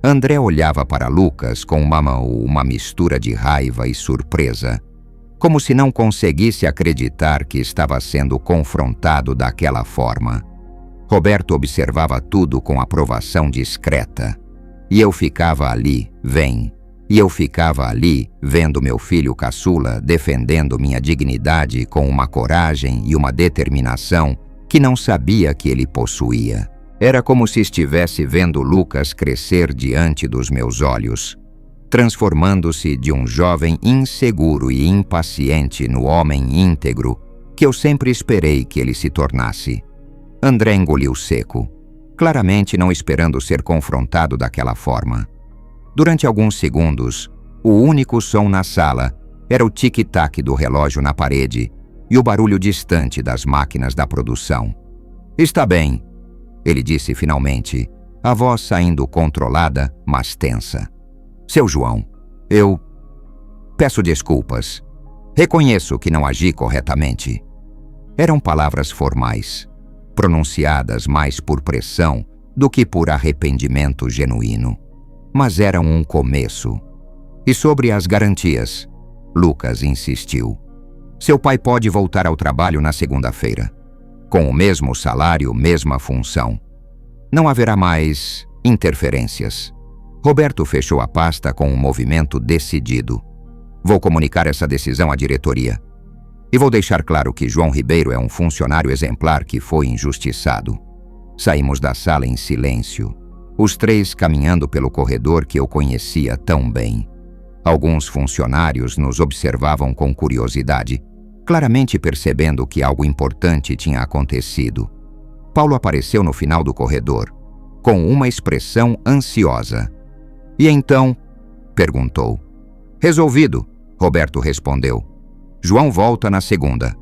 André olhava para Lucas com uma mistura de raiva e surpresa, como se não conseguisse acreditar que estava sendo confrontado daquela forma. Roberto observava tudo com aprovação discreta. E eu ficava ali, E eu ficava ali, vendo meu filho caçula defendendo minha dignidade com uma coragem e uma determinação que não sabia que ele possuía. Era como se estivesse vendo Lucas crescer diante dos meus olhos, transformando-se de um jovem inseguro e impaciente no homem íntegro que eu sempre esperei que ele se tornasse. André engoliu seco, claramente não esperando ser confrontado daquela forma. Durante alguns segundos, o único som na sala era o tic-tac do relógio na parede e o barulho distante das máquinas da produção. Está bem, ele disse finalmente, a voz saindo controlada, mas tensa. Seu João, eu peço desculpas. Reconheço que não agi corretamente. Eram palavras formais, pronunciadas mais por pressão do que por arrependimento genuíno. Mas eram um começo. E sobre as garantias, Lucas insistiu. Seu pai pode voltar ao trabalho na segunda-feira. Com o mesmo salário, mesma função. Não haverá mais interferências. Roberto fechou a pasta com um movimento decidido. Vou comunicar essa decisão à diretoria. E vou deixar claro que João Ribeiro é um funcionário exemplar que foi injustiçado. Saímos da sala em silêncio, os 3 caminhando pelo corredor que eu conhecia tão bem. Alguns funcionários nos observavam com curiosidade, claramente percebendo que algo importante tinha acontecido. Paulo apareceu no final do corredor, com uma expressão ansiosa. E então? Perguntou. Resolvido, Roberto respondeu. João volta na segunda.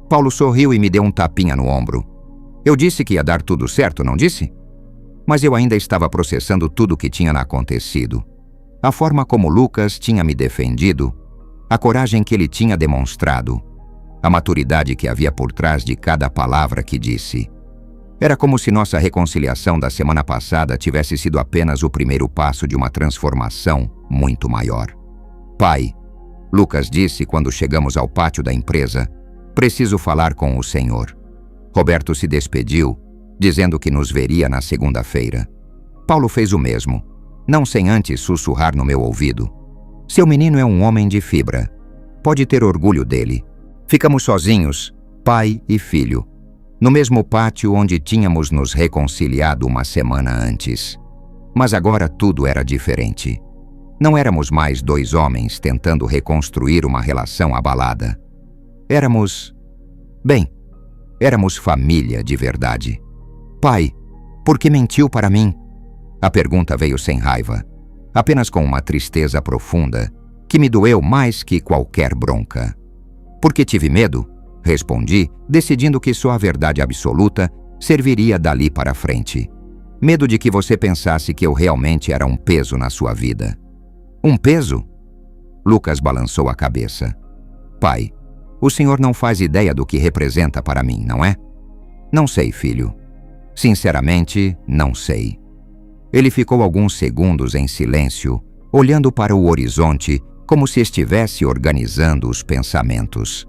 Paulo sorriu e me deu um tapinha no ombro. Eu disse que ia dar tudo certo, não disse? Mas eu ainda estava processando tudo o que tinha acontecido. A forma como Lucas tinha me defendido, a coragem que ele tinha demonstrado, a maturidade que havia por trás de cada palavra que disse. Era como se nossa reconciliação da semana passada tivesse sido apenas o primeiro passo de uma transformação muito maior. Pai, Lucas disse quando chegamos ao pátio da empresa, preciso falar com o senhor. Roberto se despediu, dizendo que nos veria na segunda-feira. Paulo fez o mesmo, não sem antes sussurrar no meu ouvido. Seu menino é um homem de fibra. Pode ter orgulho dele. Ficamos sozinhos, pai e filho, no mesmo pátio onde tínhamos nos reconciliado uma semana antes. Mas agora tudo era diferente. Não éramos mais dois homens tentando reconstruir uma relação abalada. Éramos família de verdade. Pai, por que mentiu para mim? A pergunta veio sem raiva, apenas com uma tristeza profunda que me doeu mais que qualquer bronca. Porque tive medo? Respondi, decidindo que só a verdade absoluta serviria dali para frente. Medo de que você pensasse que eu realmente era um peso na sua vida. Um peso? Lucas balançou a cabeça. Pai, o senhor não faz ideia do que representa para mim, não é? Não sei, filho. Sinceramente, não sei. Ele ficou alguns segundos em silêncio, olhando para o horizonte como se estivesse organizando os pensamentos.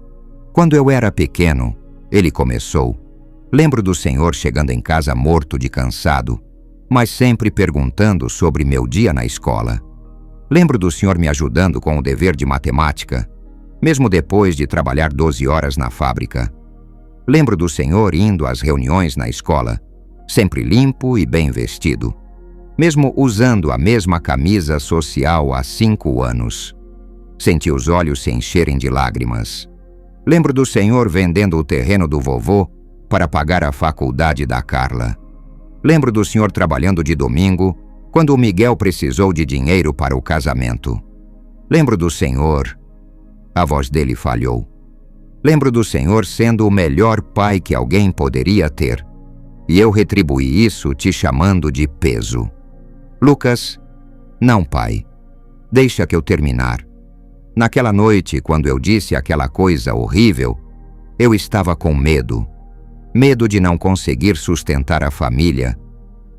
Quando eu era pequeno, ele começou. Lembro do senhor chegando em casa morto de cansado, mas sempre perguntando sobre meu dia na escola. Lembro do senhor me ajudando com o dever de matemática, mesmo depois de trabalhar 12 horas na fábrica. Lembro do senhor indo às reuniões na escola, sempre limpo e bem vestido, mesmo usando a mesma camisa social há 5 anos. Senti os olhos se encherem de lágrimas. Lembro do senhor vendendo o terreno do vovô para pagar a faculdade da Carla. Lembro do senhor trabalhando de domingo, quando o Miguel precisou de dinheiro para o casamento. Lembro do senhor... A voz dele falhou. Lembro do senhor sendo o melhor pai que alguém poderia ter. E eu retribuí isso te chamando de peso. Lucas, não, pai. Deixa que eu terminar. Naquela noite, quando eu disse aquela coisa horrível, eu estava com medo. Medo de não conseguir sustentar a família.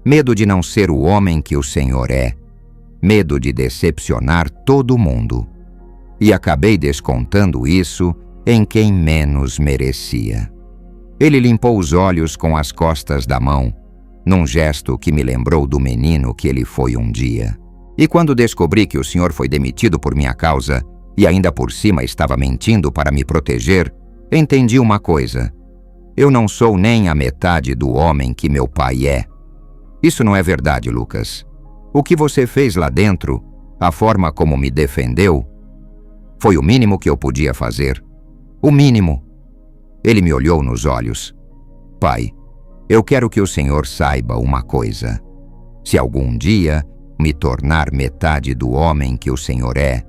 Medo de não ser o homem que o senhor é. Medo de decepcionar todo mundo. E acabei descontando isso em quem menos merecia. Ele limpou os olhos com as costas da mão, num gesto que me lembrou do menino que ele foi um dia. E quando descobri que o senhor foi demitido por minha causa, e ainda por cima estava mentindo para me proteger, entendi uma coisa. Eu não sou nem a metade do homem que meu pai é. Isso não é verdade, Lucas. O que você fez lá dentro, a forma como me defendeu, foi o mínimo que eu podia fazer. O mínimo. Ele me olhou nos olhos. Pai, eu quero que o senhor saiba uma coisa. Se algum dia me tornar metade do homem que o senhor é,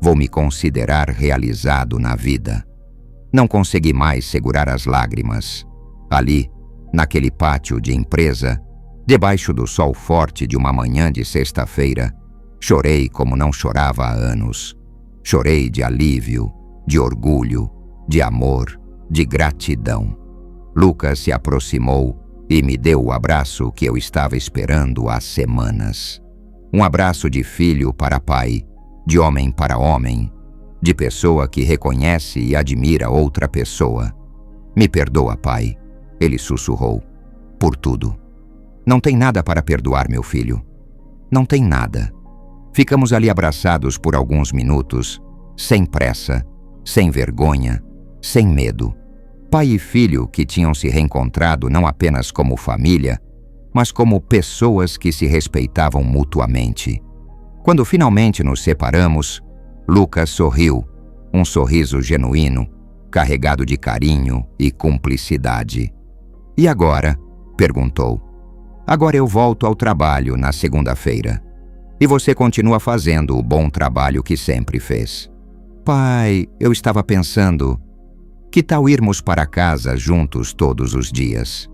vou me considerar realizado na vida. Não consegui mais segurar as lágrimas. Ali, naquele pátio de empresa, debaixo do sol forte de uma manhã de sexta-feira, chorei como não chorava há anos. Chorei de alívio, de orgulho, de amor, de gratidão. Lucas se aproximou e me deu o abraço que eu estava esperando há semanas. Um abraço de filho para pai, de homem para homem, de pessoa que reconhece e admira outra pessoa. Me perdoa, pai, ele sussurrou, por tudo. Não tem nada para perdoar, meu filho. Não tem nada. Ficamos ali abraçados por alguns minutos, sem pressa, sem vergonha, sem medo. Pai e filho que tinham se reencontrado não apenas como família, mas como pessoas que se respeitavam mutuamente. Quando finalmente nos separamos, Lucas sorriu, um sorriso genuíno, carregado de carinho e cumplicidade. E agora? Perguntou. Agora eu volto ao trabalho na segunda-feira. E você continua fazendo o bom trabalho que sempre fez. Pai, eu estava pensando, que tal irmos para casa juntos todos os dias?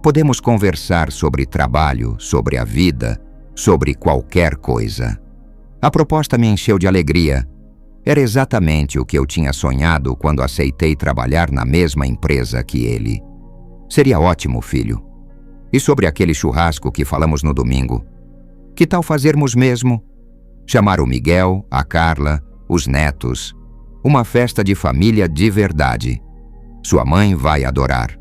Podemos conversar sobre trabalho, sobre a vida, sobre qualquer coisa. A proposta me encheu de alegria. Era exatamente o que eu tinha sonhado quando aceitei trabalhar na mesma empresa que ele. Seria ótimo, filho. E sobre aquele churrasco que falamos no domingo? Que tal fazermos mesmo? Chamar o Miguel, a Carla, os netos. Uma festa de família de verdade. Sua mãe vai adorar.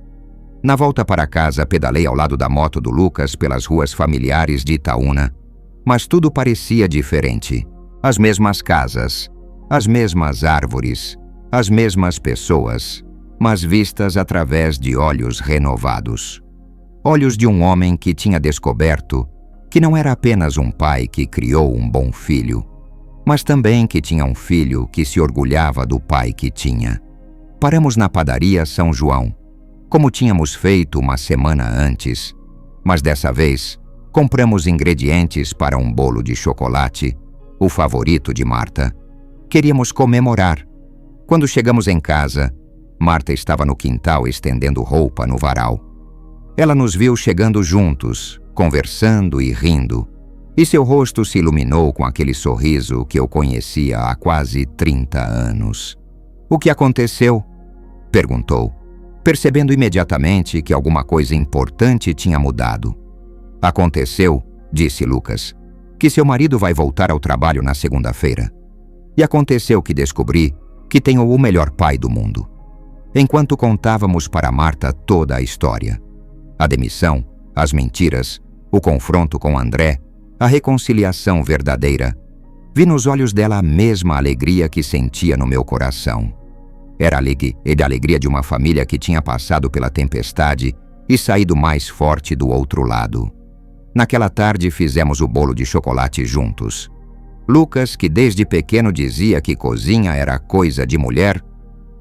Na volta para casa, pedalei ao lado da moto do Lucas pelas ruas familiares de Itaúna. Mas tudo parecia diferente. As mesmas casas, as mesmas árvores, as mesmas pessoas, mas vistas através de olhos renovados. Olhos de um homem que tinha descoberto que não era apenas um pai que criou um bom filho, mas também que tinha um filho que se orgulhava do pai que tinha. Paramos na padaria São João, como tínhamos feito uma semana antes, mas dessa vez compramos ingredientes para um bolo de chocolate, o favorito de Marta. Queríamos comemorar. Quando chegamos em casa, Marta estava no quintal estendendo roupa no varal. Ela nos viu chegando juntos, conversando e rindo, e seu rosto se iluminou com aquele sorriso que eu conhecia há quase 30 anos. "O que aconteceu?" perguntou, percebendo imediatamente que alguma coisa importante tinha mudado. "Aconteceu", disse Lucas, "que seu marido vai voltar ao trabalho na segunda-feira. E aconteceu que descobri que tenho o melhor pai do mundo." Enquanto contávamos para Marta toda a história. A demissão, as mentiras, o confronto com André, a reconciliação verdadeira, vi nos olhos dela a mesma alegria que sentia no meu coração. Era a alegria de uma família que tinha passado pela tempestade e saído mais forte do outro lado. Naquela tarde fizemos o bolo de chocolate juntos. Lucas, que desde pequeno dizia que cozinha era coisa de mulher,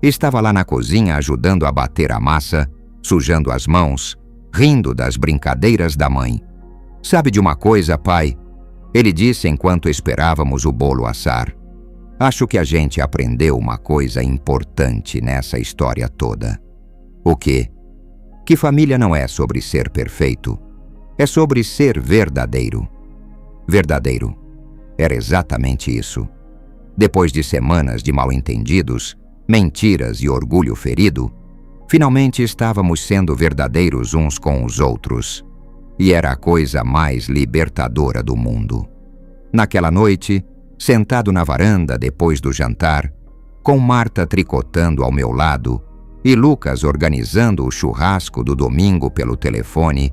estava lá na cozinha ajudando a bater a massa, sujando as mãos, rindo das brincadeiras da mãe. "Sabe de uma coisa, pai?" ele disse enquanto esperávamos o bolo assar. "Acho que a gente aprendeu uma coisa importante nessa história toda." "O quê?" "Que família não é sobre ser perfeito, é sobre ser verdadeiro." Verdadeiro. Era exatamente isso. Depois de semanas de mal-entendidos, mentiras e orgulho ferido, finalmente estávamos sendo verdadeiros uns com os outros. E era a coisa mais libertadora do mundo. Naquela noite, sentado na varanda depois do jantar, com Marta tricotando ao meu lado e Lucas organizando o churrasco do domingo pelo telefone,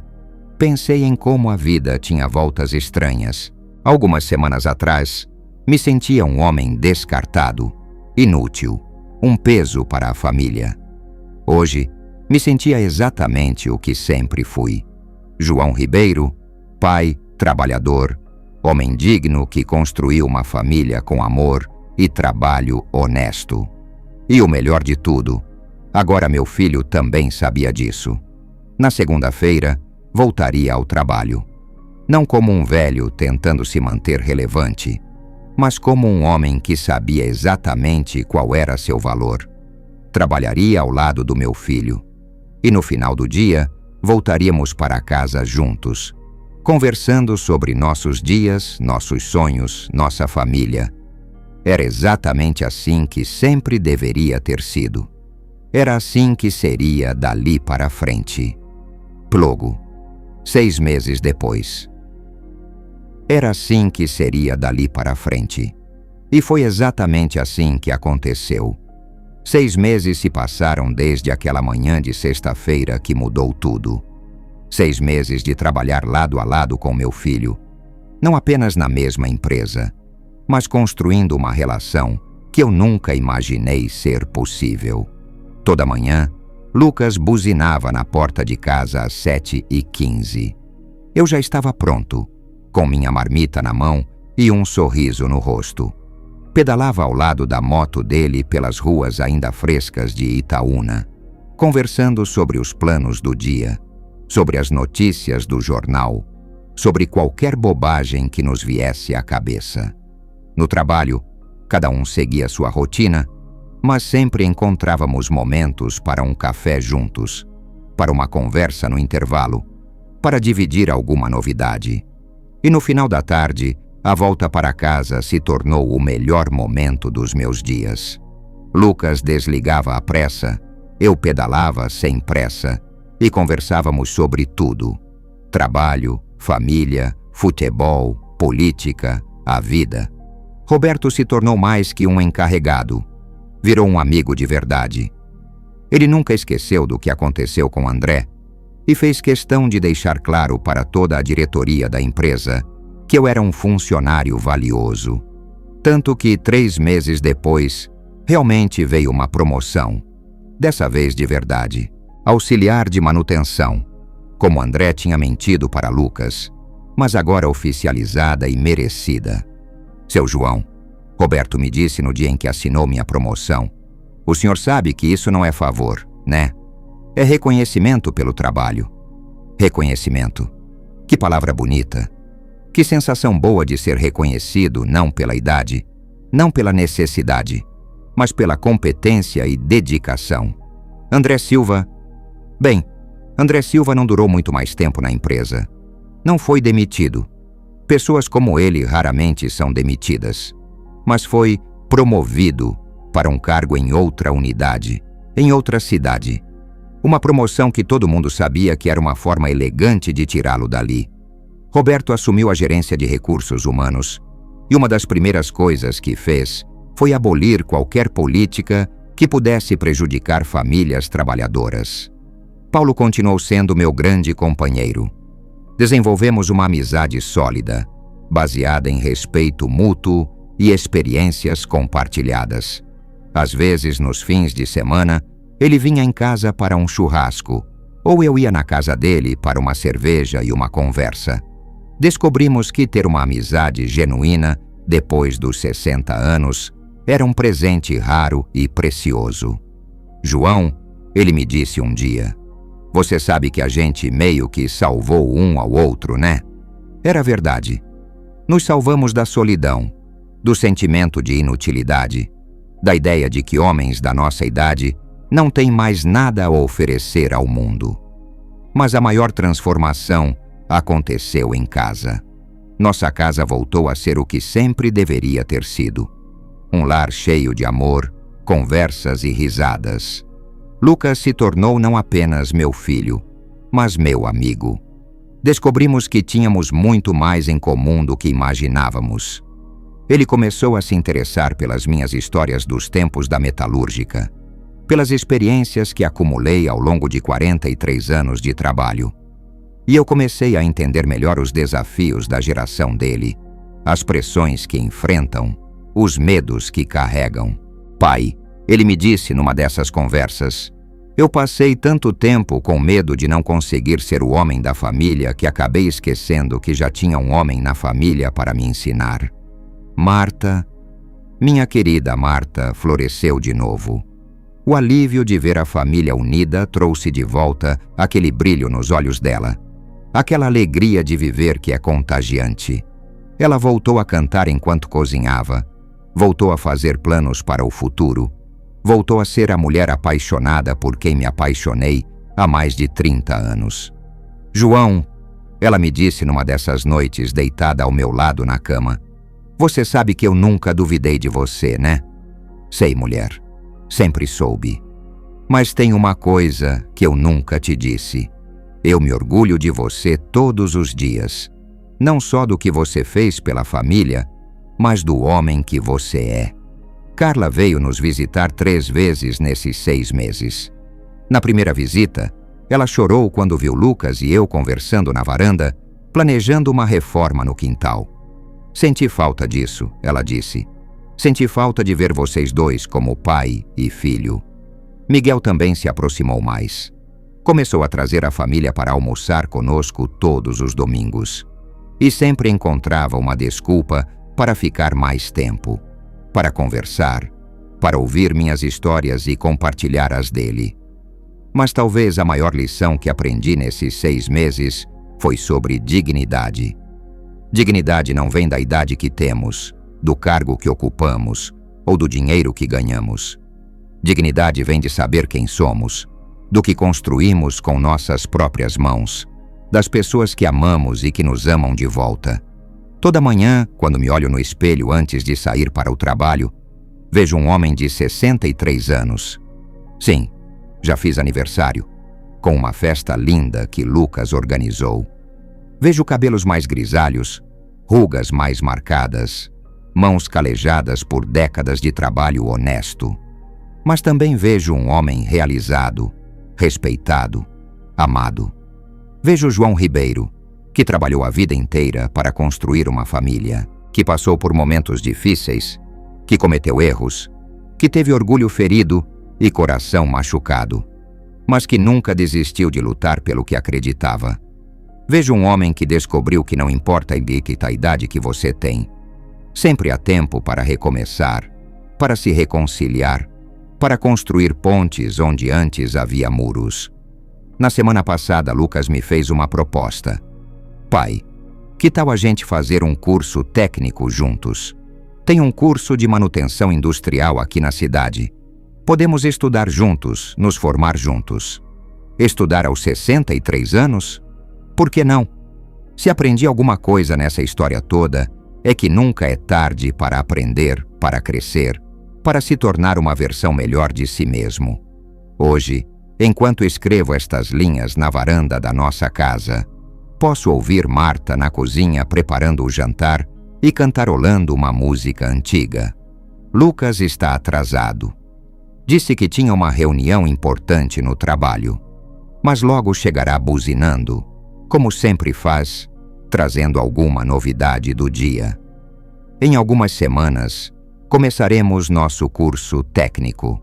pensei em como a vida tinha voltas estranhas. Algumas semanas atrás, me sentia um homem descartado, inútil, um peso para a família. Hoje, me sentia exatamente o que sempre fui. João Ribeiro, pai, trabalhador, homem digno que construiu uma família com amor e trabalho honesto. E o melhor de tudo, agora meu filho também sabia disso. Na segunda-feira, voltaria ao trabalho. Não como um velho tentando se manter relevante, mas como um homem que sabia exatamente qual era seu valor. Trabalharia ao lado do meu filho. E no final do dia, voltaríamos para casa juntos, conversando sobre nossos dias, nossos sonhos, nossa família. Era exatamente assim que sempre deveria ter sido. Era assim que seria dali para frente. Plogo. 6 meses depois. Era assim que seria dali para frente. E foi exatamente assim que aconteceu. 6 meses se passaram desde aquela manhã de sexta-feira que mudou tudo. 6 meses de trabalhar lado a lado com meu filho, não apenas na mesma empresa, mas construindo uma relação que eu nunca imaginei ser possível. Toda manhã, Lucas buzinava na porta de casa às 7h15. Eu já estava pronto, com minha marmita na mão e um sorriso no rosto. Pedalava ao lado da moto dele pelas ruas ainda frescas de Itaúna, conversando sobre os planos do dia, sobre as notícias do jornal, sobre qualquer bobagem que nos viesse à cabeça. No trabalho, cada um seguia sua rotina, mas sempre encontrávamos momentos para um café juntos, para uma conversa no intervalo, para dividir alguma novidade. E no final da tarde, a volta para casa se tornou o melhor momento dos meus dias. Lucas desligava à pressa, eu pedalava sem pressa e conversávamos sobre tudo: trabalho, família, futebol, política, a vida. Roberto se tornou mais que um encarregado. Virou um amigo de verdade. Ele nunca esqueceu do que aconteceu com André e fez questão de deixar claro para toda a diretoria da empresa que eu era um funcionário valioso. Tanto que 3 meses depois, realmente veio uma promoção. Dessa vez de verdade, auxiliar de manutenção, como André tinha mentido para Lucas, mas agora oficializada e merecida. Seu João, Roberto me disse no dia em que assinou minha promoção, o senhor sabe que isso não é favor, né? É reconhecimento pelo trabalho. Reconhecimento. Que palavra bonita. Que sensação boa de ser reconhecido não pela idade, não pela necessidade, mas pela competência e dedicação. André Silva... Bem, André Silva não durou muito mais tempo na empresa. Não foi demitido. Pessoas como ele raramente são demitidas. Mas foi promovido para um cargo em outra unidade, em outra cidade. Uma promoção que todo mundo sabia que era uma forma elegante de tirá-lo dali. Roberto assumiu a gerência de recursos humanos e uma das primeiras coisas que fez foi abolir qualquer política que pudesse prejudicar famílias trabalhadoras. Paulo continuou sendo meu grande companheiro. Desenvolvemos uma amizade sólida, baseada em respeito mútuo e experiências compartilhadas. Às vezes, nos fins de semana, ele vinha em casa para um churrasco, ou eu ia na casa dele para uma cerveja e uma conversa. Descobrimos que ter uma amizade genuína, depois dos 60 anos, era um presente raro e precioso. João, ele me disse um dia, você sabe que a gente meio que salvou um ao outro, né? Era verdade. Nos salvamos da solidão, do sentimento de inutilidade, da ideia de que homens da nossa idade não têm mais nada a oferecer ao mundo. Mas a maior transformação aconteceu em casa. Nossa casa voltou a ser o que sempre deveria ter sido. Um lar cheio de amor, conversas e risadas. Lucas se tornou não apenas meu filho, mas meu amigo. Descobrimos que tínhamos muito mais em comum do que imaginávamos. Ele começou a se interessar pelas minhas histórias dos tempos da metalúrgica, pelas experiências que acumulei ao longo de 43 anos de trabalho. E eu comecei a entender melhor os desafios da geração dele, as pressões que enfrentam, os medos que carregam. Pai, ele me disse numa dessas conversas, eu passei tanto tempo com medo de não conseguir ser o homem da família que acabei esquecendo que já tinha um homem na família para me ensinar. Marta, minha querida Marta, floresceu de novo. O alívio de ver a família unida trouxe de volta aquele brilho nos olhos dela, aquela alegria de viver que é contagiante. Ela voltou a cantar enquanto cozinhava, voltou a fazer planos para o futuro, voltou a ser a mulher apaixonada por quem me apaixonei há mais de 30 anos. João, ela me disse numa dessas noites deitada ao meu lado na cama, você sabe que eu nunca duvidei de você, né? Sei, mulher, sempre soube. Mas tem uma coisa que eu nunca te disse. Eu me orgulho de você todos os dias, não só do que você fez pela família, mas do homem que você é. Carla veio nos visitar 3 vezes nesses 6 meses. Na primeira visita, ela chorou quando viu Lucas e eu conversando na varanda, planejando uma reforma no quintal. Senti falta disso, ela disse. Senti falta de ver vocês dois como pai e filho. Miguel também se aproximou mais. Começou a trazer a família para almoçar conosco todos os domingos. E sempre encontrava uma desculpa para ficar mais tempo, para conversar, para ouvir minhas histórias e compartilhar as dele. Mas talvez a maior lição que aprendi nesses 6 meses foi sobre dignidade. Dignidade não vem da idade que temos, do cargo que ocupamos ou do dinheiro que ganhamos. Dignidade vem de saber quem somos, do que construímos com nossas próprias mãos, das pessoas que amamos e que nos amam de volta. Toda manhã, quando me olho no espelho antes de sair para o trabalho, vejo um homem de 63 anos. Sim, já fiz aniversário, com uma festa linda que Lucas organizou. Vejo cabelos mais grisalhos, rugas mais marcadas, mãos calejadas por décadas de trabalho honesto. Mas também vejo um homem realizado, respeitado, amado. Vejo João Ribeiro, que trabalhou a vida inteira para construir uma família, que passou por momentos difíceis, que cometeu erros, que teve orgulho ferido e coração machucado, mas que nunca desistiu de lutar pelo que acreditava. Vejo um homem que descobriu que não importa a idade que você tem, sempre há tempo para recomeçar, para se reconciliar, para construir pontes onde antes havia muros. Na semana passada, Lucas me fez uma proposta. Pai, que tal a gente fazer um curso técnico juntos? Tem um curso de manutenção industrial aqui na cidade. Podemos estudar juntos, nos formar juntos. Estudar aos 63 anos? Por que não? Se aprendi alguma coisa nessa história toda, é que nunca é tarde para aprender, para crescer, para se tornar uma versão melhor de si mesmo. Hoje, enquanto escrevo estas linhas na varanda da nossa casa, posso ouvir Marta na cozinha preparando o jantar e cantarolando uma música antiga. Lucas está atrasado. Disse que tinha uma reunião importante no trabalho, mas logo chegará buzinando, como sempre faz, trazendo alguma novidade do dia. Em algumas semanas, começaremos nosso curso técnico,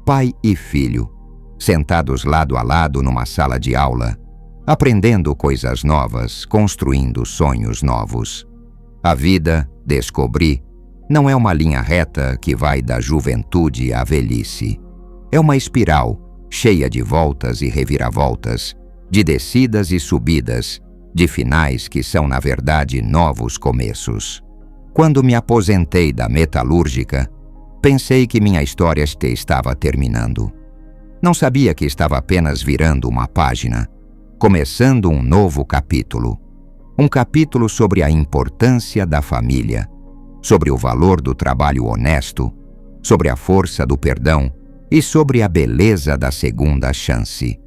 pai e filho, sentados lado a lado numa sala de aula, aprendendo coisas novas, construindo sonhos novos. A vida, descobri, não é uma linha reta que vai da juventude à velhice. É uma espiral cheia de voltas e reviravoltas, de descidas e subidas, de finais que são, na verdade, novos começos. Quando me aposentei da metalúrgica, pensei que minha história estava terminando. Não sabia que estava apenas virando uma página, começando um novo capítulo. Um capítulo sobre a importância da família, sobre o valor do trabalho honesto, sobre a força do perdão e sobre a beleza da segunda chance.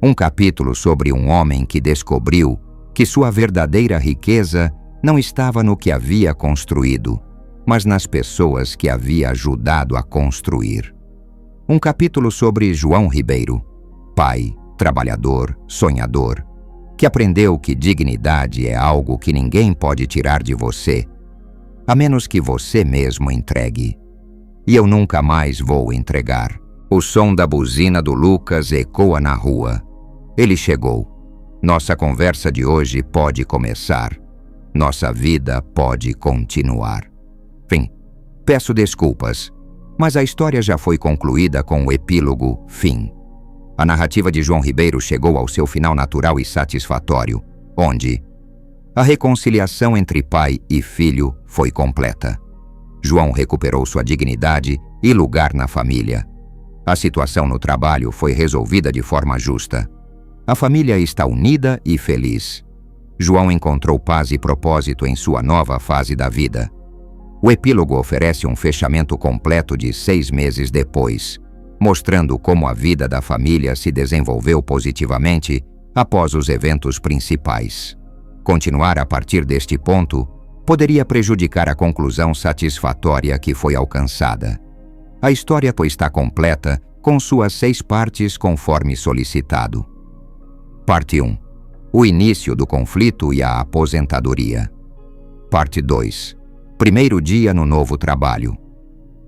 Um capítulo sobre um homem que descobriu que sua verdadeira riqueza não estava no que havia construído, mas nas pessoas que havia ajudado a construir. Um capítulo sobre João Ribeiro, pai, trabalhador, sonhador, que aprendeu que dignidade é algo que ninguém pode tirar de você, a menos que você mesmo entregue. E eu nunca mais vou entregar. O som da buzina do Lucas ecoa na rua. Ele chegou. Nossa conversa de hoje pode começar. Nossa vida pode continuar. Fim. Peço desculpas, mas a história já foi concluída com o epílogo fim. A narrativa de João Ribeiro chegou ao seu final natural e satisfatório, onde a reconciliação entre pai e filho foi completa. João recuperou sua dignidade e lugar na família. A situação no trabalho foi resolvida de forma justa. A família está unida e feliz. João encontrou paz e propósito em sua nova fase da vida. O epílogo oferece um fechamento completo de 6 meses depois, mostrando como a vida da família se desenvolveu positivamente após os eventos principais. Continuar a partir deste ponto poderia prejudicar a conclusão satisfatória que foi alcançada. A história está completa com suas 6 partes conforme solicitado. Parte 1. O início do conflito e a aposentadoria. Parte 2. Primeiro dia no novo trabalho.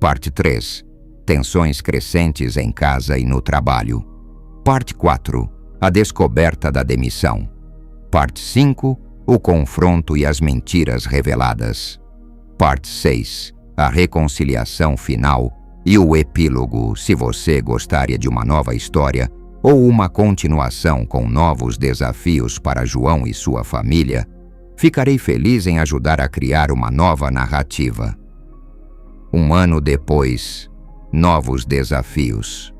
Parte 3. Tensões crescentes em casa e no trabalho. Parte 4. A descoberta da demissão. Parte 5. O confronto e as mentiras reveladas. Parte 6. A reconciliação final e o epílogo. Se você gostaria de uma nova história, ou uma continuação com novos desafios para João e sua família, ficarei feliz em ajudar a criar uma nova narrativa. 1 ano depois, novos desafios.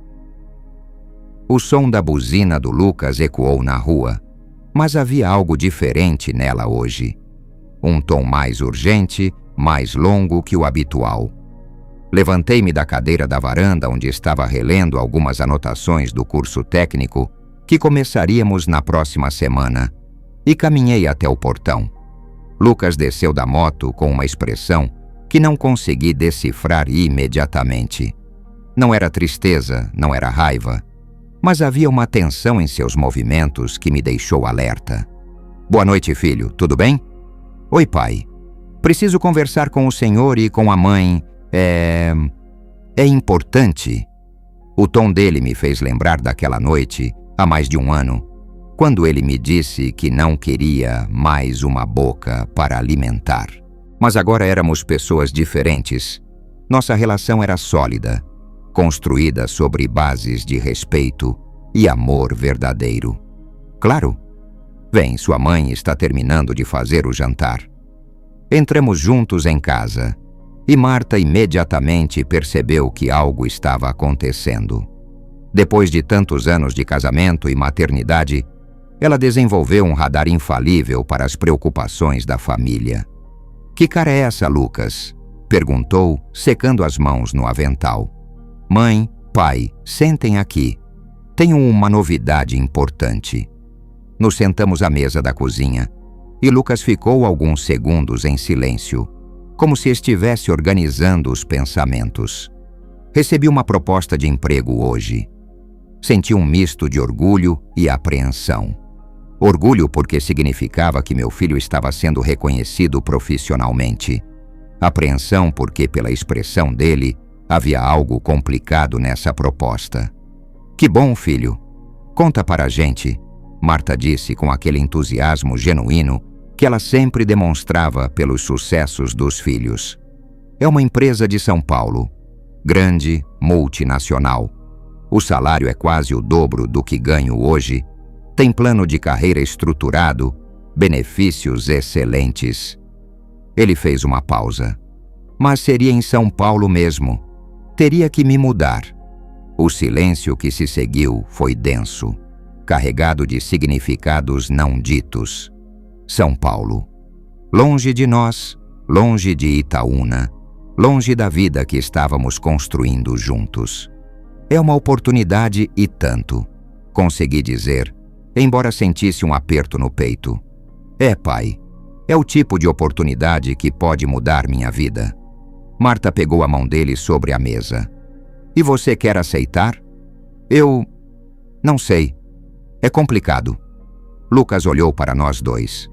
O som da buzina do Lucas ecoou na rua, mas havia algo diferente nela hoje. Um tom mais urgente, mais longo que o habitual. Levantei-me da cadeira da varanda onde estava relendo algumas anotações do curso técnico que começaríamos na próxima semana e caminhei até o portão. Lucas desceu da moto com uma expressão que não consegui decifrar imediatamente. Não era tristeza, não era raiva, mas havia uma tensão em seus movimentos que me deixou alerta. Boa noite, filho, tudo bem? Oi, pai. Preciso conversar com o senhor e com a mãe. É importante. O tom dele me fez lembrar daquela noite, há mais de 1 ano, quando ele me disse que não queria mais uma boca para alimentar. Mas agora éramos pessoas diferentes. Nossa relação era sólida, construída sobre bases de respeito e amor verdadeiro. Claro. Vem, sua mãe está terminando de fazer o jantar. Entramos juntos em casa e Marta imediatamente percebeu que algo estava acontecendo. Depois de tantos anos de casamento e maternidade, ela desenvolveu um radar infalível para as preocupações da família. Que cara é essa, Lucas? Perguntou, secando as mãos no avental. Mãe, pai, sentem aqui. Tenho uma novidade importante. Nos sentamos à mesa da cozinha e Lucas ficou alguns segundos em silêncio, como se estivesse organizando os pensamentos. Recebi uma proposta de emprego hoje. Senti um misto de orgulho e apreensão. Orgulho porque significava que meu filho estava sendo reconhecido profissionalmente. Apreensão porque, pela expressão dele, havia algo complicado nessa proposta. Que bom, filho. Conta para a gente, Marta disse com aquele entusiasmo genuíno que ela sempre demonstrava pelos sucessos dos filhos. É uma empresa de São Paulo, grande, multinacional. O salário é quase o dobro do que ganho hoje, tem plano de carreira estruturado, benefícios excelentes. Ele fez uma pausa. Mas seria em São Paulo mesmo. Teria que me mudar. O silêncio que se seguiu foi denso, carregado de significados não ditos. São Paulo. Longe de nós, longe de Itaúna, longe da vida que estávamos construindo juntos. É uma oportunidade e tanto, consegui dizer, embora sentisse um aperto no peito. É, pai, é o tipo de oportunidade que pode mudar minha vida. Marta pegou a mão dele sobre a mesa. E você quer aceitar? Eu... não sei. É complicado. Lucas olhou para nós dois.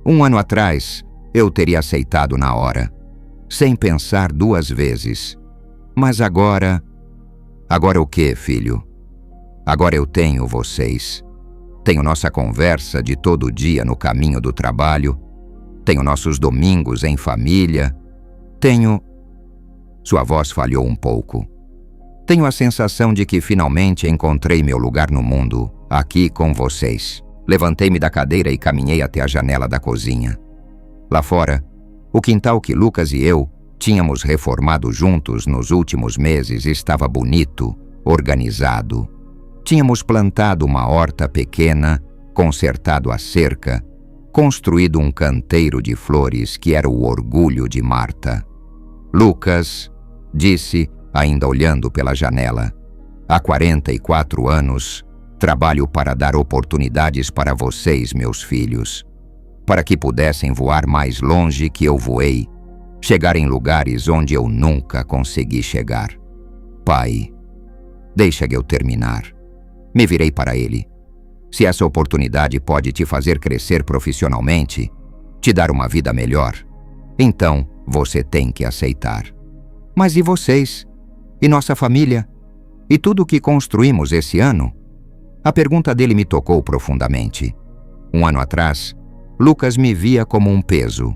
1 ano atrás, eu teria aceitado na hora, sem pensar 2 vezes. Mas agora... Agora o quê, filho? Agora eu tenho vocês. Tenho nossa conversa de todo dia no caminho do trabalho. Tenho nossos domingos em família. Tenho... Sua voz falhou um pouco. Tenho a sensação de que finalmente encontrei meu lugar no mundo, aqui com vocês. Levantei-me da cadeira e caminhei até a janela da cozinha. Lá fora, o quintal que Lucas e eu tínhamos reformado juntos nos últimos meses estava bonito, organizado. Tínhamos plantado uma horta pequena, consertado a cerca, construído um canteiro de flores que era o orgulho de Marta. Lucas, disse, ainda olhando pela janela, há 44 anos, trabalho para dar oportunidades para vocês, meus filhos, para que pudessem voar mais longe que eu voei, chegar em lugares onde eu nunca consegui chegar. Pai, deixa eu terminar. Me virei para ele. Se essa oportunidade pode te fazer crescer profissionalmente, te dar uma vida melhor, então você tem que aceitar. Mas e vocês? E nossa família? E tudo o que construímos esse ano? A pergunta dele me tocou profundamente. 1 ano atrás, Lucas me via como um peso.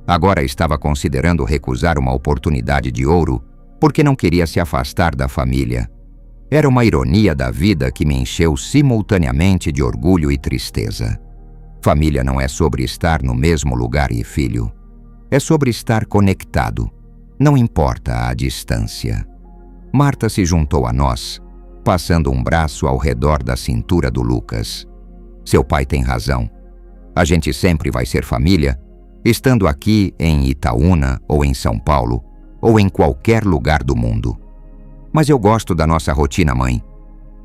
Agora estava considerando recusar uma oportunidade de ouro porque não queria se afastar da família. Era uma ironia da vida que me encheu simultaneamente de orgulho e tristeza. Família não é sobre estar no mesmo lugar e filho. É sobre estar conectado, não importa a distância. Marta se juntou a nós, passando um braço ao redor da cintura do Lucas. Seu pai tem razão. A gente sempre vai ser família, estando aqui em Itaúna ou em São Paulo, ou em qualquer lugar do mundo. Mas eu gosto da nossa rotina, mãe.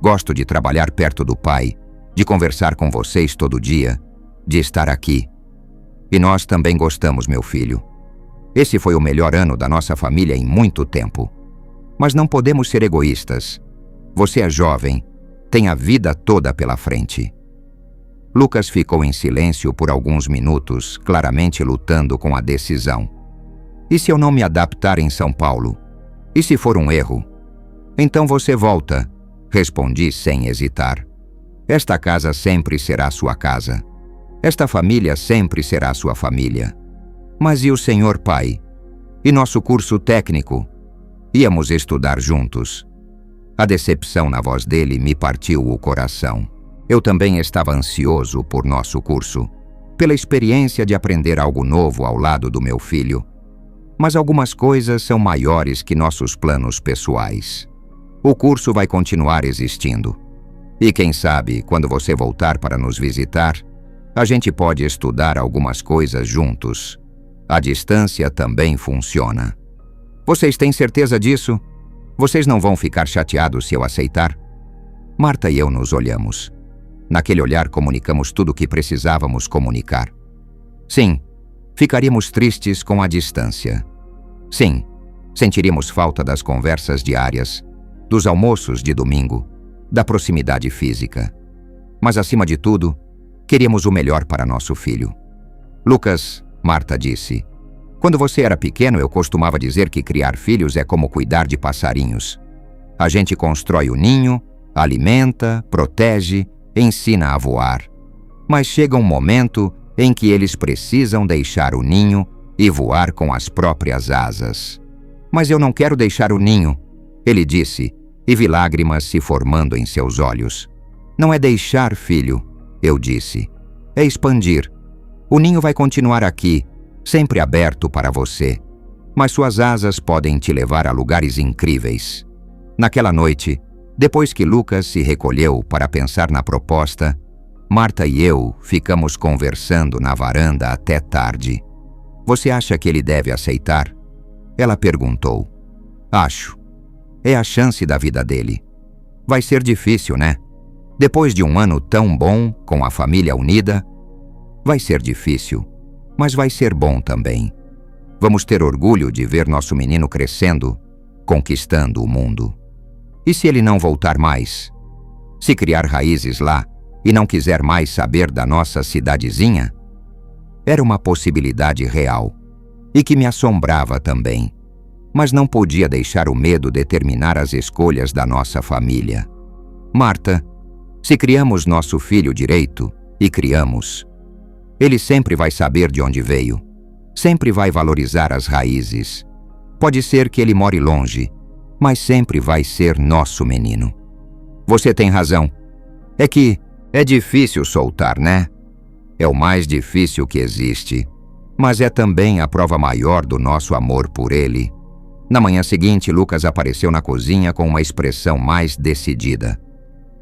Gosto de trabalhar perto do pai, de conversar com vocês todo dia, de estar aqui. E nós também gostamos, meu filho. Esse foi o melhor ano da nossa família em muito tempo. Mas não podemos ser egoístas. Você é jovem, tem a vida toda pela frente. Lucas ficou em silêncio por alguns minutos, claramente lutando com a decisão. E se eu não me adaptar em São Paulo? E se for um erro? Então você volta, respondi sem hesitar. Esta casa sempre será sua casa. Esta família sempre será sua família. Mas e o senhor pai? E nosso curso técnico? Íamos estudar juntos. A decepção na voz dele me partiu o coração. Eu também estava ansioso por nosso curso, pela experiência de aprender algo novo ao lado do meu filho. Mas algumas coisas são maiores que nossos planos pessoais. O curso vai continuar existindo. E quem sabe, quando você voltar para nos visitar, a gente pode estudar algumas coisas juntos. A distância também funciona. Vocês têm certeza disso? Vocês não vão ficar chateados se eu aceitar? Marta e eu nos olhamos. Naquele olhar comunicamos tudo o que precisávamos comunicar. Sim, ficaríamos tristes com a distância. Sim, sentiríamos falta das conversas diárias, dos almoços de domingo, da proximidade física. Mas acima de tudo, queríamos o melhor para nosso filho. Lucas, Marta disse, quando você era pequeno eu costumava dizer que criar filhos é como cuidar de passarinhos. A gente constrói o ninho, alimenta, protege, ensina a voar. Mas chega um momento em que eles precisam deixar o ninho e voar com as próprias asas. Mas eu não quero deixar o ninho, ele disse, e vi lágrimas se formando em seus olhos. Não é deixar, filho, eu disse. É expandir. O ninho vai continuar aqui, sempre aberto para você. Mas suas asas podem te levar a lugares incríveis. Naquela noite, depois que Lucas se recolheu para pensar na proposta, Marta e eu ficamos conversando na varanda até tarde. Você acha que ele deve aceitar? Ela perguntou. Acho. É a chance da vida dele. Vai ser difícil, né? Depois de um ano tão bom, com a família unida, vai ser difícil, mas vai ser bom também. Vamos ter orgulho de ver nosso menino crescendo, conquistando o mundo. E se ele não voltar mais? Se criar raízes lá e não quiser mais saber da nossa cidadezinha? Era uma possibilidade real e que me assombrava também, mas não podia deixar o medo determinar as escolhas da nossa família. Marta, se criamos nosso filho direito, e criamos, ele sempre vai saber de onde veio, sempre vai valorizar as raízes. Pode ser que ele more longe, mas sempre vai ser nosso menino. Você tem razão. É que é difícil soltar, né? É o mais difícil que existe, mas é também a prova maior do nosso amor por ele. Na manhã seguinte, Lucas apareceu na cozinha com uma expressão mais decidida.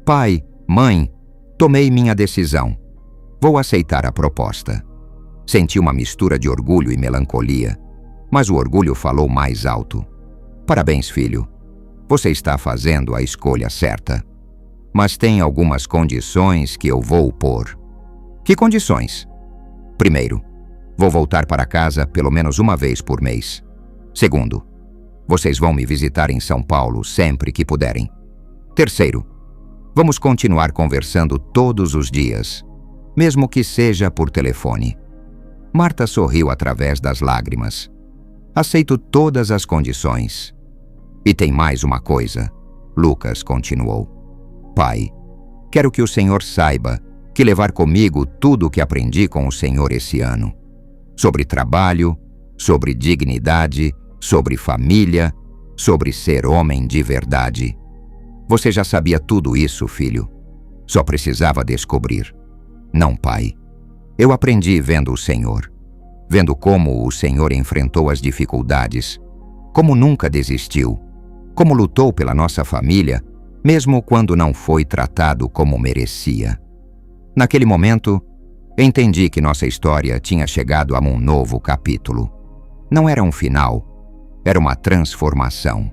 Pai, mãe, tomei minha decisão. Vou aceitar a proposta. Senti uma mistura de orgulho e melancolia, mas o orgulho falou mais alto. Parabéns, filho. Você está fazendo a escolha certa. Mas tem algumas condições que eu vou pôr. Que condições? Primeiro, vou voltar para casa pelo menos uma vez por mês. Segundo, vocês vão me visitar em São Paulo sempre que puderem. Terceiro, vamos continuar conversando todos os dias, mesmo que seja por telefone. Marta sorriu através das lágrimas. Aceito todas as condições. E tem mais uma coisa, Lucas continuou. Pai, quero que o Senhor saiba que levar comigo tudo o que aprendi com o Senhor esse ano. Sobre trabalho, sobre dignidade, sobre família, sobre ser homem de verdade. Você já sabia tudo isso, filho. Só precisava descobrir. Não, pai. Eu aprendi vendo o Senhor. Vendo como o Senhor enfrentou as dificuldades. Como nunca desistiu. Como lutou pela nossa família, mesmo quando não foi tratado como merecia. Naquele momento, entendi que nossa história tinha chegado a um novo capítulo. Não era um final, era uma transformação.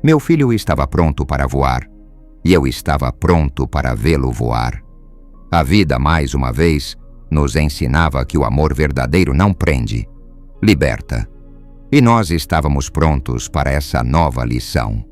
Meu filho estava pronto para voar, e eu estava pronto para vê-lo voar. A vida, mais uma vez, nos ensinava que o amor verdadeiro não prende, liberta. E nós estávamos prontos para essa nova lição.